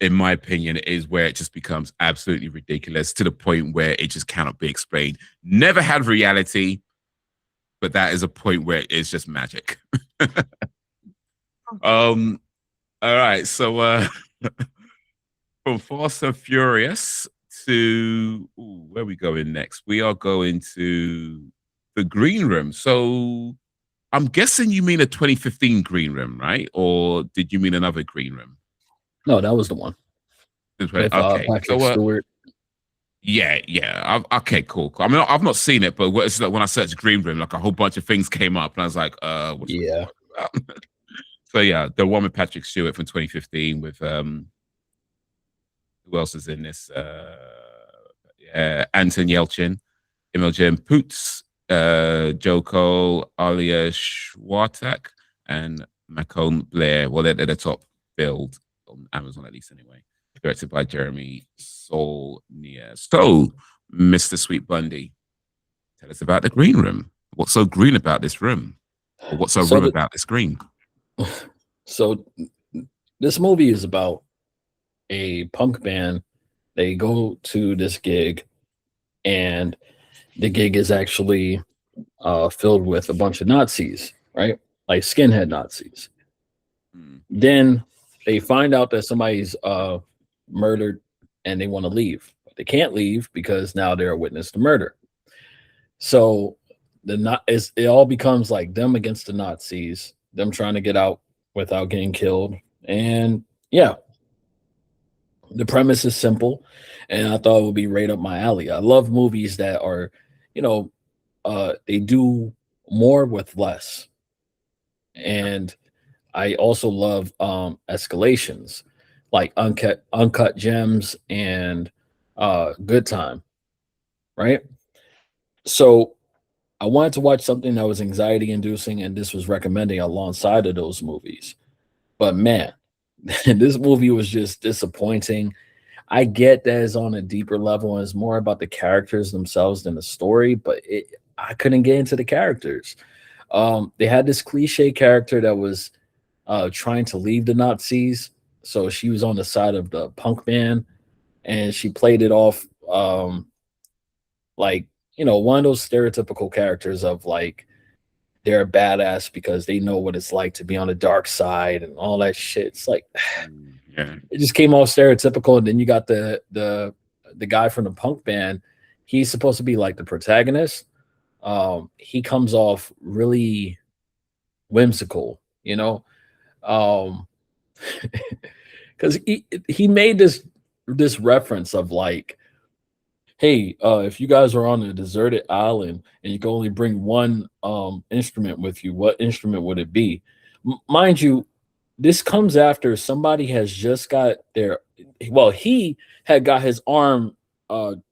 in my opinion, is where it just becomes absolutely ridiculous to the point where it just cannot be explained. Never had reality, but that is a point where it's just magic. All right, so from Fast and Furious to where are we going next? We are going to the green room. So I'm guessing you mean a 2015 green room, right? Or did you mean another green room? No, that was the one. With, okay, Patrick Stewart. Yeah. Okay, cool. I mean, I've not seen it, but it's like when I searched green room, like a whole bunch of things came up, and I was like, yeah. So yeah, the one with Patrick Stewart from 2015 with who else is in this? Anton Yelchin, Imogen Poots, Joko, Alia Schwartak, and Macon Blair. Well, they're the top build on Amazon, at least anyway. Directed by Jeremy Saulnier. So, Mr. Sweet Bundy, tell us about the green room. What's so green about this room? Or what's so room about this green? So, this movie is about a punk band. They go to this gig, and the gig is actually filled with a bunch of Nazis, right? Like skinhead Nazis. Then they find out that somebody's murdered and they want to leave. But they can't leave because now they're a witness to murder. So it all becomes like them against the Nazis, them trying to get out without getting killed. And yeah, the premise is simple, and I thought it would be right up my alley. I love movies that are, they do more with less. And I also love escalations like Uncut Gems and Good Time, right? So I wanted to watch something that was anxiety inducing, and this was recommending alongside of those movies. But man, this movie was just disappointing. I get that it's on a deeper level and it's more about the characters themselves than the story, but I couldn't get into the characters. They had this cliche character that was trying to leave the Nazis. So she was on the side of the punk band, and she played it off like, one of those stereotypical characters of like, they're a badass because they know what it's like to be on the dark side and all that shit. It's like, yeah. It just came off stereotypical. And then you got the guy from the punk band. He's supposed to be like the protagonist. He comes off really whimsical, because he made this reference of like, hey, if you guys are on a deserted island and you can only bring one instrument with you, what instrument would it be? Mind you, this comes after somebody has just got he had got his arm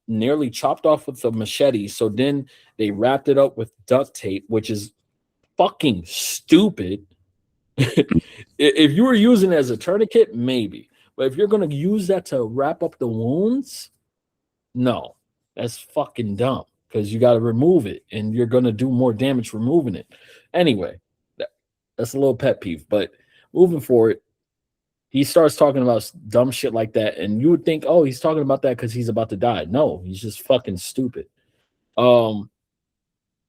nearly chopped off with a machete. So then they wrapped it up with duct tape, which is fucking stupid. If you were using it as a tourniquet, maybe. But if you're going to use that to wrap up the wounds, no, that's fucking dumb because you got to remove it and you're going to do more damage removing it. Anyway, that's a little pet peeve. But moving forward, he starts talking about dumb shit like that. And you would think, oh, he's talking about that because he's about to die. No, he's just fucking stupid. Then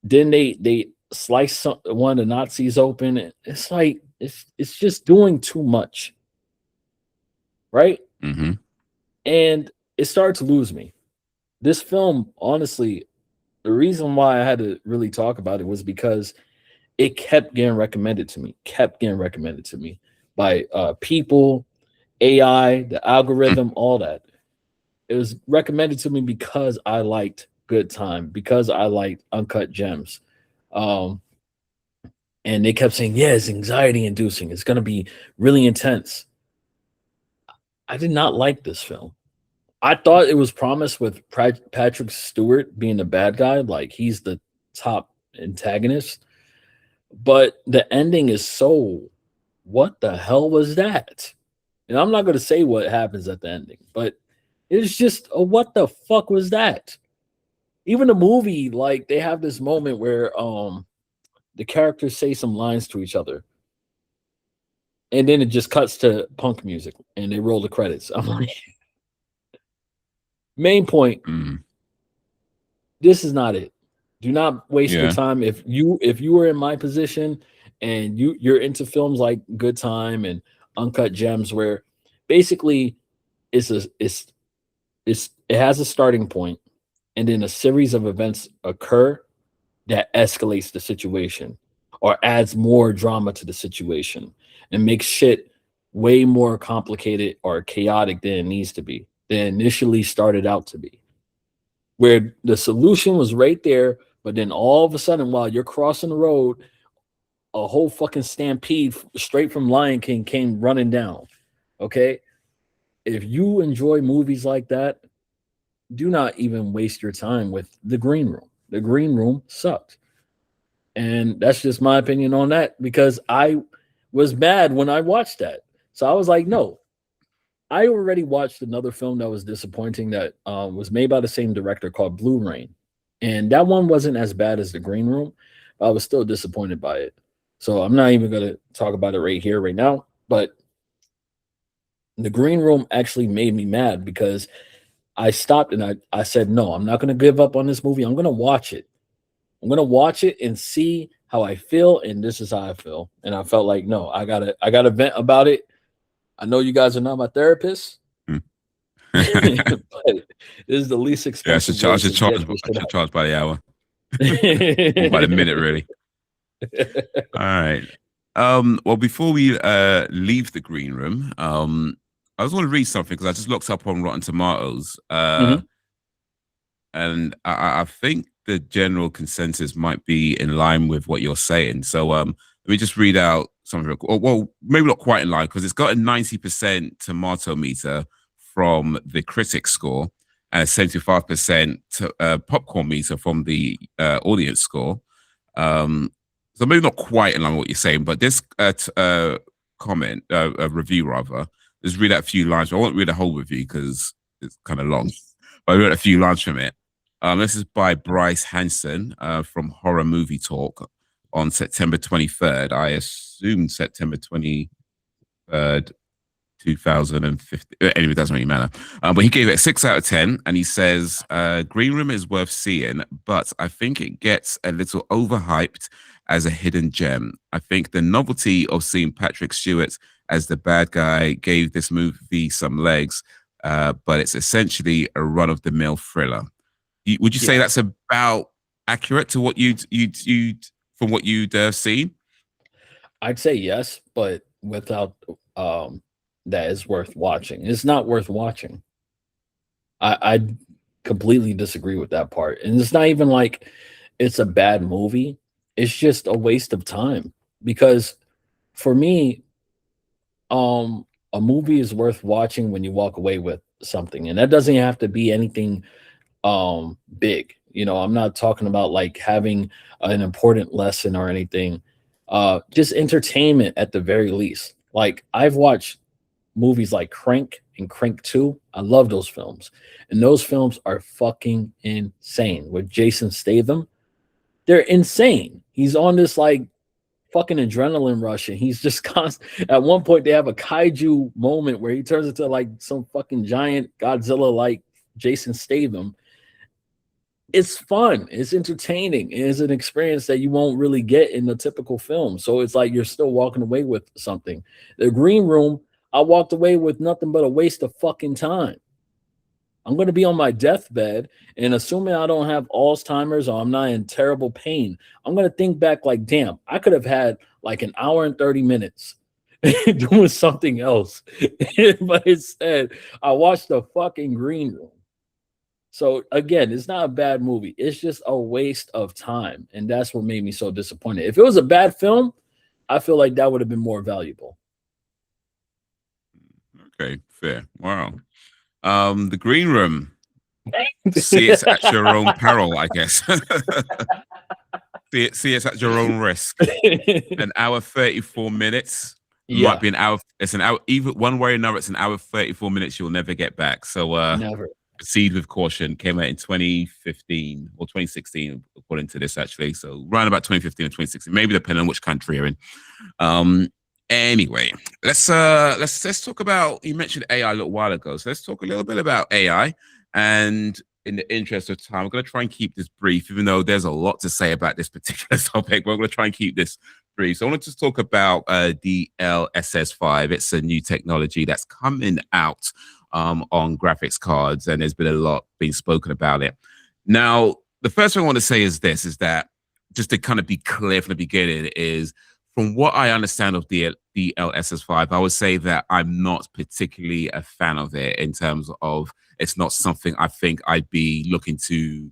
they slice one of the Nazis open. And it's like, it's just doing too much. Right? Mm-hmm. And it started to lose me. This film, honestly, the reason why I had to really talk about it was because it kept getting recommended to me. by people, AI, the algorithm, all that. It was recommended to me because I liked Good Time, because I liked Uncut Gems. And they kept saying, yeah, it's anxiety inducing. It's going to be really intense. I did not like this film. I thought it was promised with Patrick Stewart being the bad guy, like he's the top antagonist. But the ending is so, what the hell was that? And I'm not going to say what happens at the ending, but it's just a what the fuck was that? Even the movie, like they have this moment where the characters say some lines to each other. And then it just cuts to punk music and they roll the credits. I'm like, main point, this is not it. Do not waste your time. If you were in my position and you're into films like Good Time and Uncut Gems, where basically it has a starting point and then a series of events occur that escalates the situation or adds more drama to the situation and makes shit way more complicated or chaotic than it needs to be, than initially started out to be. Where the solution was right there, but then all of a sudden, while you're crossing the road, a whole fucking stampede straight from Lion King came running down. Okay? If you enjoy movies like that, do not even waste your time with The Green Room. The Green Room sucked. And that's just my opinion on that, because I was mad when I watched that. So I was like, no. I already watched another film that was disappointing that was made by the same director called Blue Rain. And that one wasn't as bad as The Green Room. I was still disappointed by it. So I'm not even going to talk about it right here, right now. But The Green Room actually made me mad because I stopped and I said, no, I'm not going to give up on this movie. I'm going to watch it. I'm going to watch it and see how I feel. And this is how I feel. And I felt like, no, I gotta vent about it. I know you guys are not my therapist. But this is the least expensive. I should charge by the hour. By the minute, really. All right. Well, before we leave the green room, I just want to read something because I just looked up on Rotten Tomatoes. And I think the general consensus might be in line with what you're saying. So let me just read out something. Well, maybe not quite in line because it's got a 90% tomato meter from the critic score and a 75% popcorn meter from the audience score. So maybe not quite in line with what you're saying, but this comment, a review rather, just read out a few lines. I won't read the whole review because it's kind of long, but I read a few lines from it. This is by Bryce Hansen from Horror Movie Talk on September 23rd. I assume September 23rd, 2015. Anyway, it doesn't really matter. But he gave it a 6 out of 10, and he says, Green Room is worth seeing, but I think it gets a little overhyped as a hidden gem. I think the novelty of seeing Patrick Stewart as the bad guy gave this movie some legs, but it's essentially a run-of-the-mill thriller. Would you say that's about accurate to what you'd from what you'd seen? I'd say yes, but without that is worth watching. It's not worth watching. I completely disagree with that part. And it's not even like it's a bad movie. It's just a waste of time. Because for me, a movie is worth watching when you walk away with something. And that doesn't have to be anything big. You know, I'm not talking about like having an important lesson or anything. Just entertainment at the very least. Like I've watched movies like Crank and Crank 2. I love those films. And those films are fucking insane. With Jason Statham, they're insane. He's on this like fucking adrenaline rush and he's just constant. At one point they have a kaiju moment where he turns into like some fucking giant Godzilla like Jason Statham. It's fun. It's entertaining. It's an experience that you won't really get in the typical film. So it's like you're still walking away with something. The Green Room, I walked away with nothing but a waste of fucking time. I'm going to be on my deathbed, and assuming I don't have Alzheimer's or I'm not in terrible pain, I'm going to think back like, damn, I could have had like an hour and 30 minutes doing something else. But instead, I watched the fucking Green Room. So again, it's not a bad movie. It's just a waste of time. And that's what made me so disappointed. If it was a bad film, I feel like that would have been more valuable. Okay, fair. Wow. The Green Room. See it at your own peril, I guess. see it at your own risk. An hour 34 minutes. Yeah. Might be an hour. It's an hour. Either one way or another, it's an hour 34 minutes. You'll never get back. So Never. proceed with caution. Came out in 2015 or 2016, according to this actually. So around about 2015 or 2016, maybe depending on which country you're in. Anyway, let's talk about. You mentioned AI a little while ago, so let's talk a little bit about AI. And in the interest of time, I'm going to try and keep this brief, even though there's a lot to say about this particular topic. But I'm going to try and keep this brief. So I want to just talk about DLSS5. It's a new technology that's coming out on graphics cards, and there's been a lot being spoken about it. Now, the first thing I want to say is this: is that just to kind of be clear from the beginning is. From what I understand of the DLSS5, I would say that I'm not particularly a fan of it in terms of it's not something I think I'd be looking to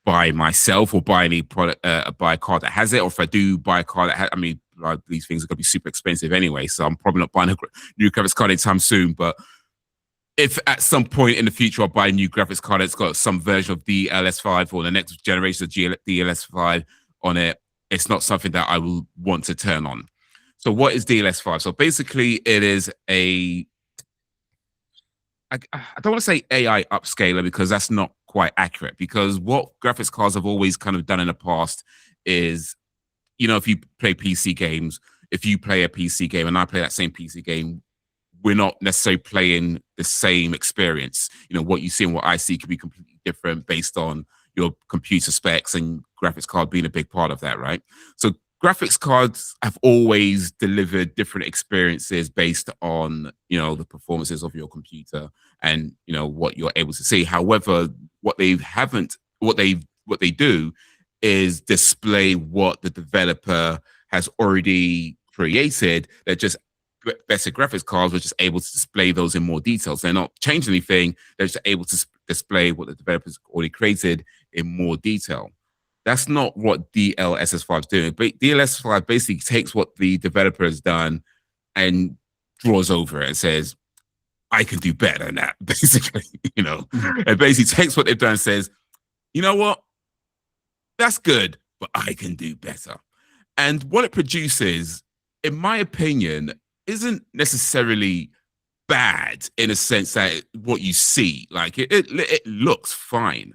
buy myself or buy any product, buy a card that has it. Or if I do buy a card that has, I mean, these things are going to be super expensive anyway, so I'm probably not buying a new graphics card anytime soon. But if at some point in the future I buy a new graphics card that's got some version of DLSS5 or the next generation of DLSS5 on it, it's not something that I will want to turn on. So what is DLSS5? So basically it is I don't want to say AI upscaler because that's not quite accurate, because what graphics cards have always kind of done in the past is, you know, if you play PC games, if you play a PC game and I play that same PC game, we're not necessarily playing the same experience. You know, what you see and what I see can be completely different based on your computer specs and graphics card being a big part of that, right? So graphics cards have always delivered different experiences based on, you know, the performances of your computer and, you know, what you're able to see. However, what they do is display what the developer has already created. They're just better graphics cards, which is able to display those in more details. They're not changing anything. They're just able to display what the developers already created in more detail. That's not what DLSS5 is doing. But DLSS5 basically takes what the developer has done and draws over it and says, I can do better than that, basically. You know, it basically takes what they've done and says, you know what? That's good, but I can do better. And what it produces, in my opinion, isn't necessarily bad in a sense that what you see, like it looks fine.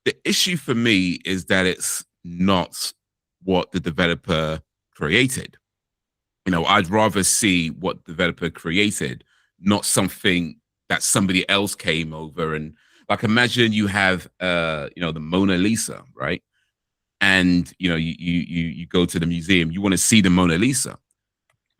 The issue for me is that it's not what the developer created. You know, I'd rather see what the developer created, not something that somebody else came over and, like, imagine you have you know, the Mona Lisa, right? And you know, you go to the museum, you want to see the Mona Lisa.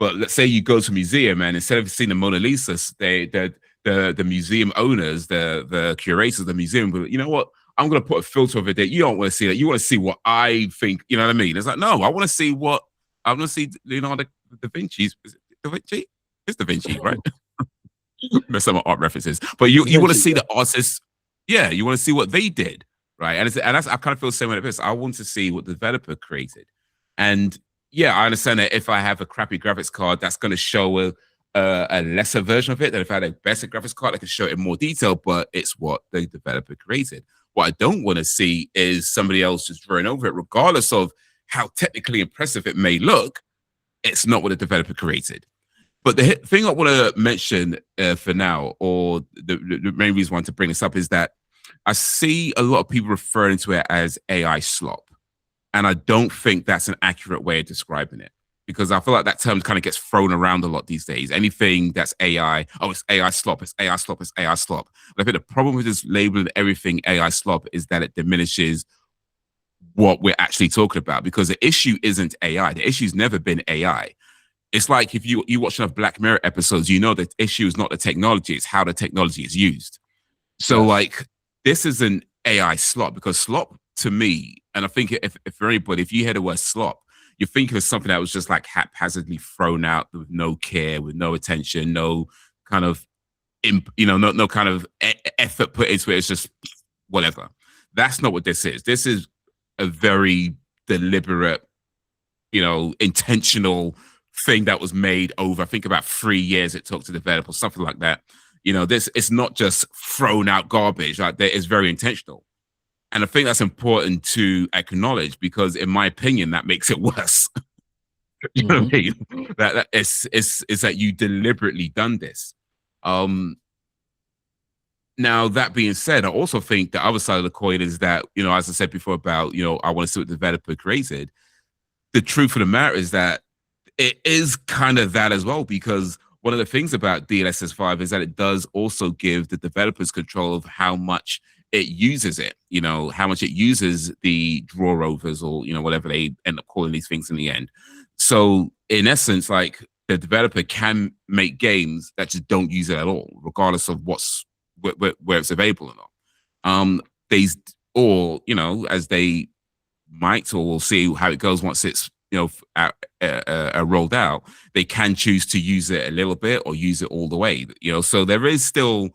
But let's say you go to a museum and instead of seeing the Mona Lisa, the museum owners, the curators of the museum, but you know what? I'm going to put a filter over there. You don't want to see that. You want to see what I think. You know what I mean? It's like, no, I want to see Leonardo da Vinci's. Is it Da Vinci? It's Da Vinci, right? There's some art references, but you want to see the artists. Yeah, you want to see what they did, right? And that's I kind of feel the same way with this. I want to see what the developer created, and yeah, I understand that if I have a crappy graphics card, that's going to show a lesser version of it than if I had a better graphics card, I can show it in more detail, but it's what the developer created. What I don't want to see is somebody else just drawing over it, regardless of how technically impressive it may look. It's not what the developer created. But the thing I want to mention for now, or the main reason I want to bring this up, is that I see a lot of people referring to it as AI slop. And I don't think that's an accurate way of describing it, because I feel like that term kind of gets thrown around a lot these days. Anything that's AI, oh, it's AI slop, it's AI slop, it's AI slop. But I think the problem with this labeling everything AI slop is that it diminishes what we're actually talking about, because the issue isn't AI. The issue's never been AI. It's like if you watch enough Black Mirror episodes, you know the issue is not the technology, it's how the technology is used. So like, this is an AI slop, because slop to me, and I think if for anybody, if you hear the word slop, you're thinking of something that was just like haphazardly thrown out with no care, with no attention, no kind of, no kind of effort put into it. It's just whatever. That's not what this is. This is a very deliberate, intentional thing that was made over, I think about 3 years it took to develop or something like that. This, it's not just thrown out garbage. Like, it's very intentional. And I think that's important to acknowledge, because in my opinion, that makes it worse. You know what I mean? That it's that you deliberately done this. Now, that being said, I also think the other side of the coin is that, as I said before about, I want to see what the developer created. The truth of the matter is that it is kind of that as well, because one of the things about DLSS5 is that it does also give the developers control of how much it uses it, how much it uses the draw overs, or, whatever they end up calling these things in the end. So in essence, like, the developer can make games that just don't use it at all, regardless of where it's available or not. As they might, or we'll see how it goes once it's rolled out, they can choose to use it a little bit or use it all the way. So there is still.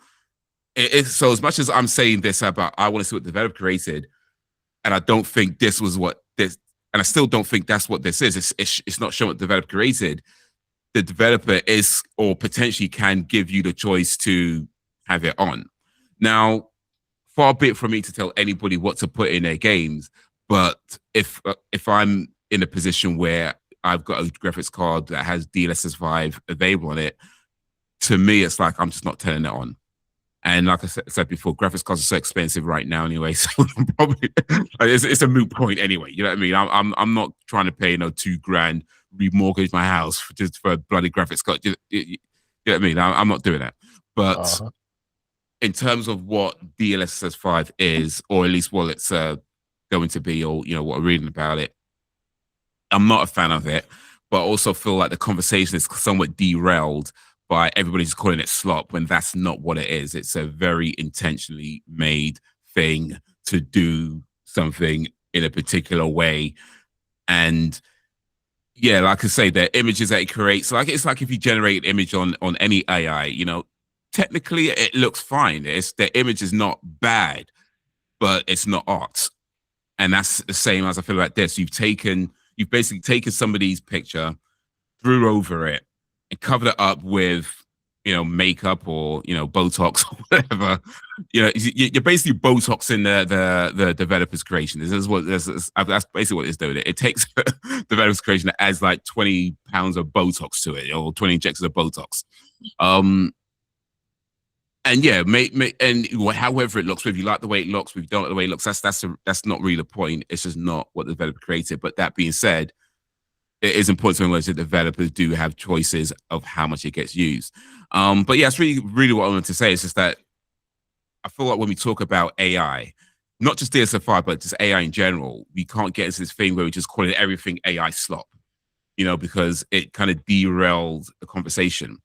So as much as I'm saying this about, I want to see what the developer created, and I don't think this was what this, and I still don't think that's what this is. It's not showing what the developer created. The developer is, or potentially can, give you the choice to have it on. Now, far be it from me to tell anybody what to put in their games, but if I'm in a position where I've got a graphics card that has DLSS5 available on it, to me, it's like, I'm just not turning it on. And like I said before, graphics cards are so expensive right now anyway, so probably it's a moot point anyway. You know what I mean? I'm not trying to pay $2,000, remortgage my house just for a bloody graphics card. You know what I mean? I'm not doing that. But in terms of what DLSS5 is, or at least what it's going to be, or what I'm reading about it, I'm not a fan of it. But I also feel like the conversation is somewhat derailed by everybody just calling it slop, when that's not what it is. It's a very intentionally made thing to do something in a particular way. And yeah, like I say, the images that it creates, like, it's like if you generate an image on any AI, technically it looks fine. The image is not bad, but it's not art. And that's the same as I feel like this. You've basically taken somebody's picture, threw over it, and covered it up with, makeup or, Botox or whatever. You're basically Botoxing the developer's creation. That's basically what it's doing. It takes developer's creation that adds like 20 pounds of Botox to it, or 20 injections of Botox. And yeah, and however it looks, whether you like the way it looks, whether you don't like the way it looks, that's not really the point. It's just not what the developer created. But that being said, it is important to acknowledge that developers do have choices of how much it gets used. But yeah, that's really, really what I wanted to say. It's just that I feel like when we talk about AI, not just DLSS5, but just AI in general, we can't get into this thing where we just call it everything AI slop, because it kind of derails the conversation.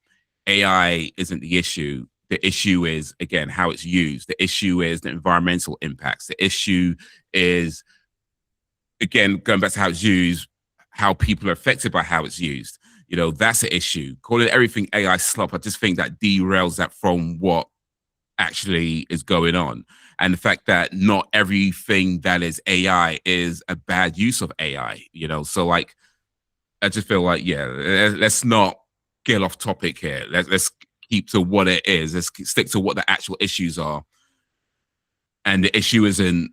AI isn't the issue. The issue is, again, how it's used. The issue is the environmental impacts. The issue is, again, going back to how it's used, how people are affected by how it's used. That's the issue. Calling everything AI slop, I just think that derails that from what actually is going on. And the fact that not everything that is AI is a bad use of AI, So, like, I just feel like, yeah, let's not get off topic here. Let's keep to what it is. Let's stick to what the actual issues are. And the issue isn't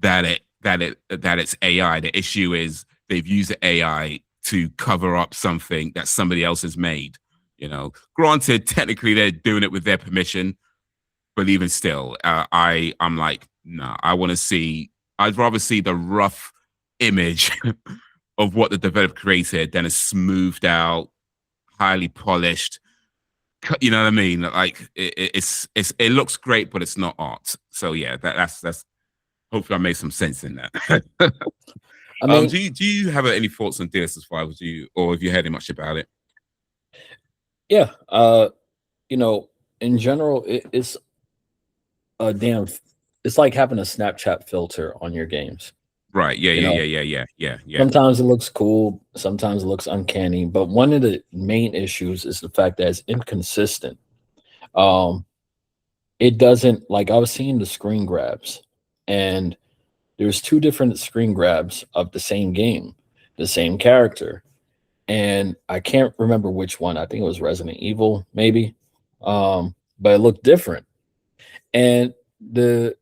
that it's AI. The issue is they've used the AI to cover up something that somebody else has made. Granted, technically they're doing it with their permission, but even still, I'm like, no, I'd rather see the rough image of what the developer created than a smoothed out, highly polished. You know what I mean? Like, it looks great, but it's not art. So yeah, that's hopefully I made some sense in that. I mean, do you have any thoughts on DLSS5? Or have you heard much about it? Yeah, in general, it's a damn. It's like having a Snapchat filter on your games. Right. Yeah. You Yeah. know, Yeah. Yeah. Yeah. Yeah. sometimes it looks cool, sometimes it looks uncanny, but one of the main issues is the fact that it's inconsistent. Um, it doesn't, like, I was seeing the screen grabs, and there's two different screen grabs of the same game, the same character, and I can't remember which one. I think it was Resident Evil, maybe. But it looked different. And the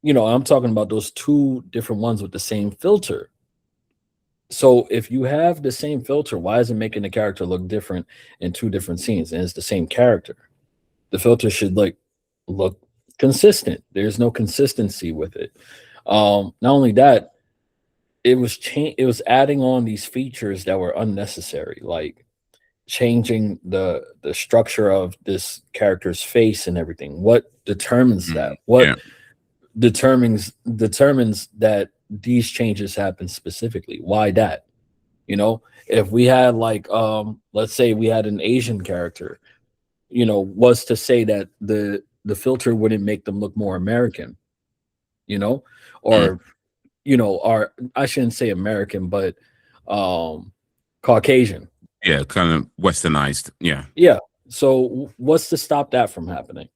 I'm talking about those two different ones with the same filter. So if you have the same filter, why is it making the character look different in two different scenes? And it's the same character. The filter should look consistent. There's no consistency with it. Not only that, it was adding on these features that were unnecessary, like changing the structure of this character's face and everything. What determines that? What Yeah. determines that these changes happen specifically? Why that? If we had let's say we had an Asian character, was to say that the filter wouldn't make them look more American, you know, Mm. or or I shouldn't say American, but Caucasian. Yeah. Kind of westernized. Yeah. Yeah. So what's to stop that from happening?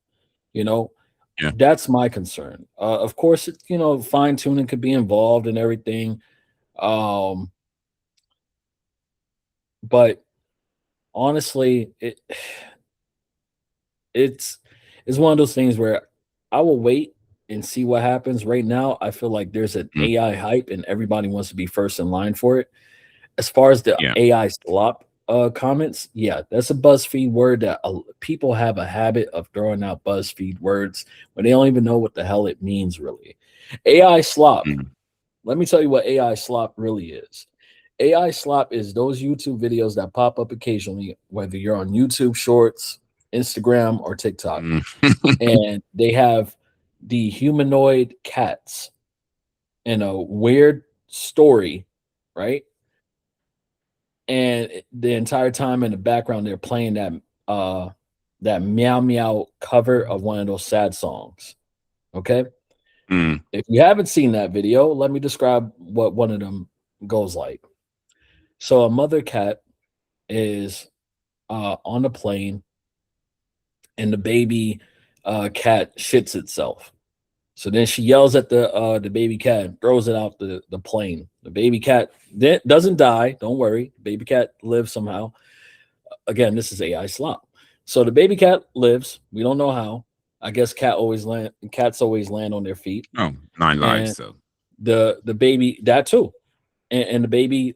You know, Yeah. that's my concern. Of course, fine tuning could be involved and everything. But honestly, it's one of those things where I will wait and see what happens. Right now, I feel like there's an AI hype and everybody wants to be first in line for it. As far as the AI slop comments, yeah, that's a BuzzFeed word that people have a habit of throwing out BuzzFeed words when they don't even know what the hell it means really. AI slop. Let me tell you what AI slop really is. AI slop is those YouTube videos that pop up occasionally, whether you're on YouTube Shorts, Instagram, or TikTok, and they have the humanoid cats in a weird story, right? And the entire time in the background they're playing that meow meow cover of one of those sad songs. Okay. If you haven't seen that video, let me describe what one of them goes like. So a mother cat is on a plane, and the baby cat shits itself. So then she yells at the baby cat and throws it out the plane. The baby cat doesn't die. Don't worry. Baby cat lives somehow. Again, this is AI slop. So the baby cat lives. We don't know how. I guess cats always land on their feet. Oh, 9 lives. So the baby, that too. And the baby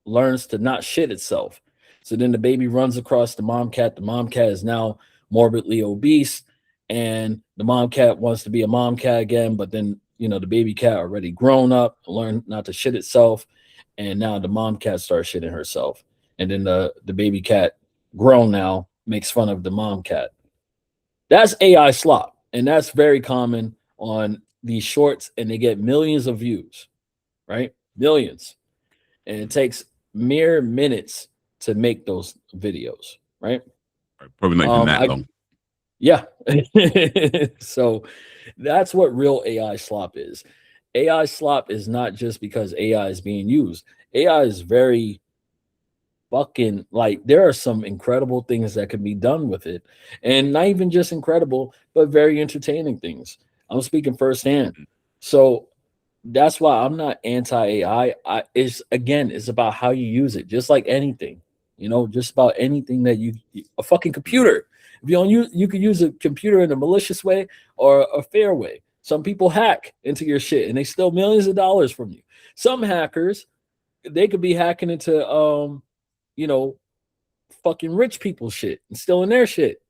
learns to not shit itself. So then the baby runs across the mom cat. The mom cat is now morbidly obese, and the mom cat wants to be a mom cat again, but then the baby cat already grown up, learned not to shit itself, and now the mom cat starts shitting herself, and then the baby cat, grown now, makes fun of the mom cat. That's AI slop, and that's very common on these shorts, and they get millions of views, right? Millions, and it takes mere minutes to make those videos, right? Probably not even that long. Yeah. So that's what real AI slop is. AI slop is not just because AI is being used. AI is very fucking, like, there are some incredible things that can be done with it, and not even just incredible, but very entertaining things. I'm speaking firsthand. So that's why I'm not anti-AI. It's about how you use it, just like anything, just about anything that a fucking computer. If you don't use, you could use a computer in a malicious way or a fair way. Some people hack into your shit and they steal millions of dollars from you. Some hackers, they could be hacking into fucking rich people's shit and stealing their shit.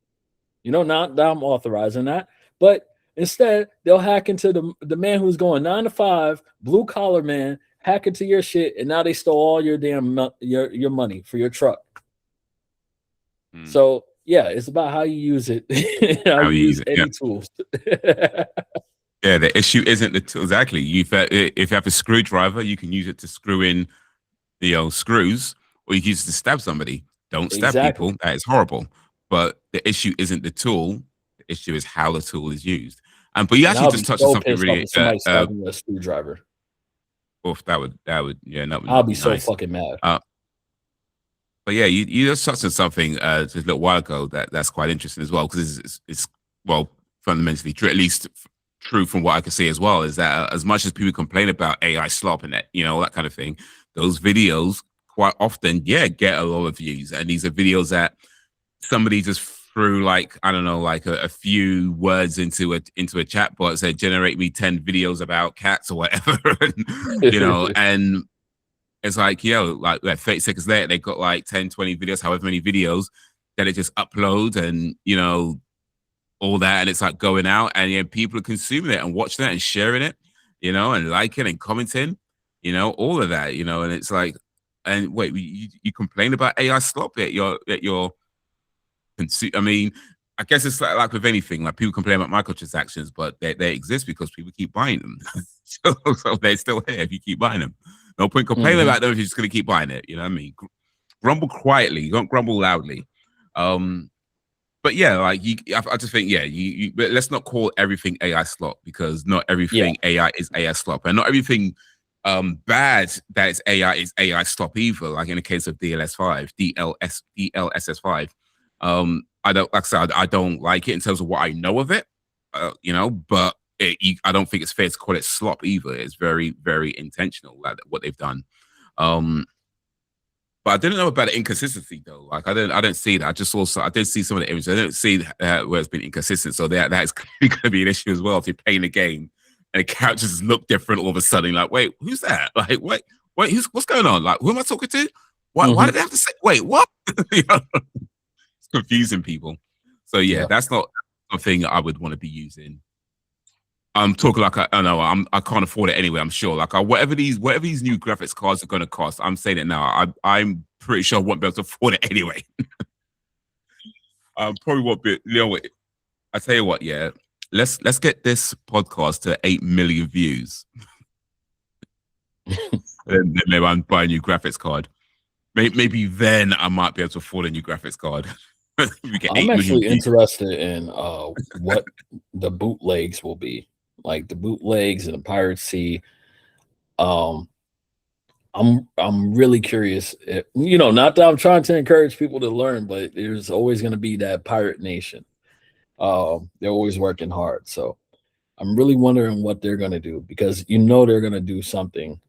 Not that I'm authorizing that, but instead, they'll hack into the man who's going 9 to 5, blue collar man, hack into your shit, and now they stole all your damn your money for your truck. So yeah, it's about how you use it. how you use any tools. Yeah, the issue isn't the tool. Exactly. If you have a screwdriver, you can use it to screw in the screws, or you can use it to stab somebody. Don't stab people. That is horrible. But the issue isn't the tool. The issue is how the tool is used. But you actually just touched on something really. Somebody stabbing a screwdriver. Oof, that would yeah, that would I'll not be be so nice. fucking mad. But yeah, you just touched on something just a little while ago that's quite interesting as well, because it's well, fundamentally true, at least true from what I can see as well, is that as much as people complain about AI slop and that, you know, that kind of thing, those videos quite often, yeah, get a lot of views. And these are videos that somebody just threw, like, I don't know, like a few words into a chat bot, said generate me 10 videos about cats or whatever. And, you know, and it's like, like 30 seconds later, they got like 10, 20 videos, however many videos that it just uploads, and, you know, all that. And it's like going out, and yeah, people are consuming it and watching it and sharing it, you know, and liking and commenting, you know, all of that, you know. And it's like, and wait, you complain about AI slop at your I mean, I guess it's like with anything, like people complain about microtransactions, but they exist because people keep buying them. So they're still here if you keep buying them. No point complaining about them if you're just going to keep buying it. You know what I mean? Grumble quietly, don't grumble loudly. But yeah, like I just think, yeah, but let's not call everything AI slop, because not everything AI is AI slop, and not everything bad that is AI slop either. Like in the case of DLSS5. I don't, like I said, I don't like it in terms of what I know of it, you know, but I don't think it's fair to call it slop either. It's very, very intentional, like, what they've done. But I didn't know about the inconsistency though. Like I didn't see that. I did see some of the images. I didn't see where it's been inconsistent. So that is going to be an issue as well if you're playing the game and the characters look different all of a sudden. Like, wait, who's that? Like, wait, what's going on? Like, who am I talking to? Why did they have to say? Wait, what? You know? It's confusing people. So yeah, that's not a thing I would want to be using. I'm talking like I know I can't afford it anyway. I'm sure, like whatever these new graphics cards are going to cost, I'm saying it now. I'm pretty sure I won't be able to afford it anyway. Probably won't be. You know what? I tell you what, yeah. Let's get this podcast to 8 million views. then maybe I'm buying a new graphics card. Maybe then I might be able to afford a new graphics card. I'm actually interested in what the bootlegs will be. Like the bootlegs and the piracy. I'm really curious. You know, not that I'm trying to encourage people to learn, but there's always going to be that pirate nation. They're always working hard. So I'm really wondering what they're going to do, because you know they're going to do something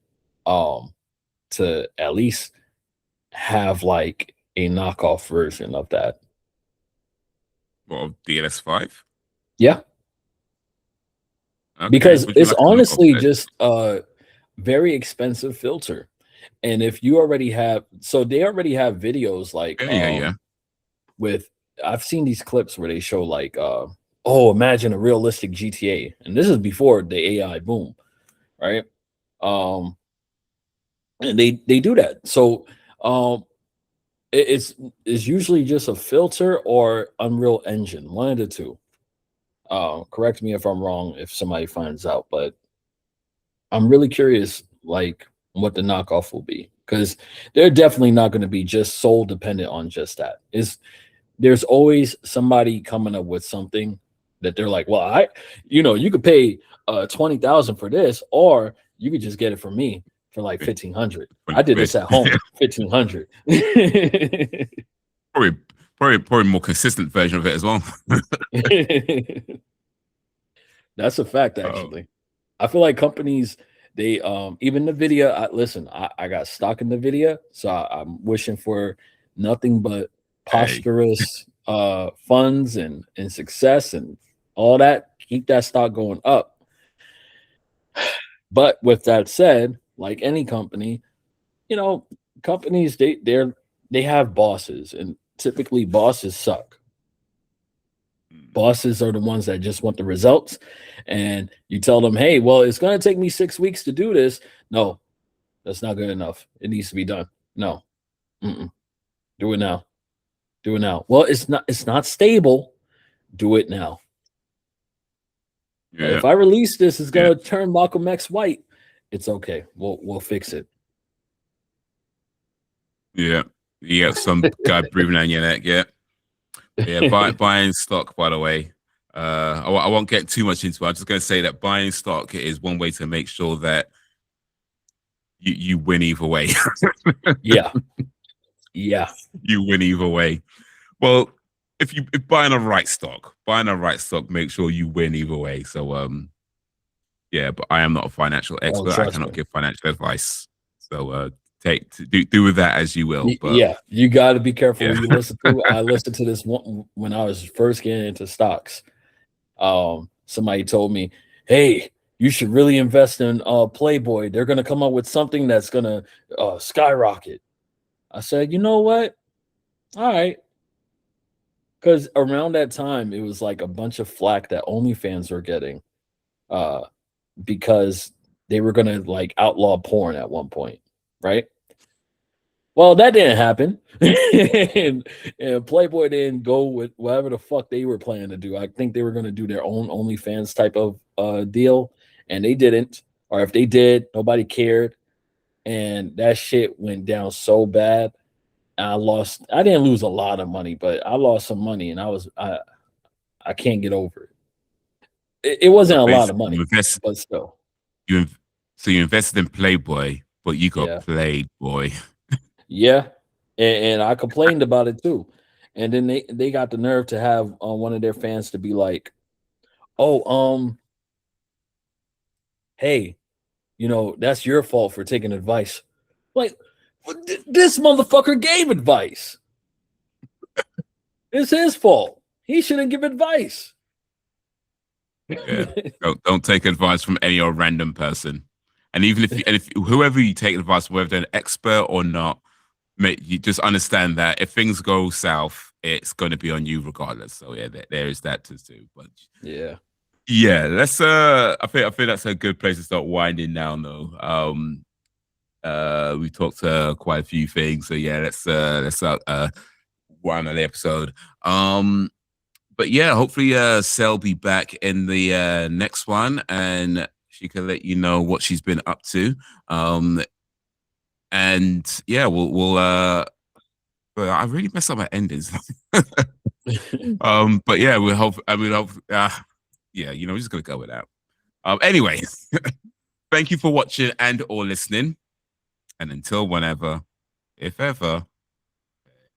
to at least have like a knockoff version of that. Well, DLSS5? Yeah. Okay. Because it's honestly just a very expensive filter. And if you already have, so they already have videos like with, I've seen these clips where they show like imagine a realistic GTA. And this is before the AI boom, right? And they do that. So it's usually just a filter or Unreal Engine, one of the two. Correct me if I'm wrong if somebody finds out, but I'm really curious like what the knockoff will be, because they're definitely not going to be just sole dependent on just that. There's always somebody coming up with something that they're like, well, you could pay 20,000 for this, or you could just get it from me for like 1,500. I did this at home, 1,500. Probably more consistent version of it as well. That's a fact, actually. I feel like companies, they even NVIDIA, I got stock in NVIDIA, so I'm wishing for nothing but prosperous funds and success and all that. Keep that stock going up. But with that said, like any company, you know, companies they have bosses, and typically bosses suck. Bosses are the ones that just want the results, and you tell them, hey, well, it's going to take me 6 weeks to do this. No, that's not good enough. It needs to be done. No. Do it now. Well, it's not stable. Do it now. If I release this, it's going to turn Malcolm X white. It's okay. We'll fix it. Yeah, some guy breathing down your neck. Buying stock, by the way. I won't get too much into it. I'm just going to say that buying stock is one way to make sure that you win either way. Yeah. You win either way. Well, if buying a right stock, make sure you win either way. So yeah, but I am not a financial expert. I cannot give financial advice. So do with that as you will. But yeah, you got to be careful when you listen to. I listened to this one when I was first getting into stocks. Somebody told me, "Hey, you should really invest in Playboy. They're gonna come up with something that's gonna skyrocket." I said, "You know what? All right." Because around that time, it was like a bunch of flack that OnlyFans were getting, because they were gonna like outlaw porn at one point, right? Well, that didn't happen, and Playboy didn't go with whatever the fuck they were planning to do. I think they were gonna do their own OnlyFans type of deal, and they didn't. Or if they did, nobody cared, and that shit went down so bad. I didn't lose a lot of money, but I lost some money, and I can't get over it. It wasn't a lot of money, but still. So you invested in Playboy, but you got played, boy. Yeah, and I complained about it too, and then they got the nerve to have one of their fans to be like, "Oh, hey, that's your fault for taking advice." Like, this motherfucker gave advice. It's his fault. He shouldn't give advice. Yeah. Don't take advice from any old random person. And even if whoever you take advice from, whether they're an expert or not, you just understand that if things go south, it's going to be on you regardless. So yeah, there is that to do. But yeah, let's I think that's a good place to start winding down though. We talked quite a few things, so yeah, let's wind on the episode. But yeah, hopefully Sel be back in the next one, and she can let you know what she's been up to. And yeah, we'll but I really messed up my endings. But yeah, we'll hope. Yeah, we're just gonna go with that. Anyway, thank you for watching and or listening. And until whenever, if ever,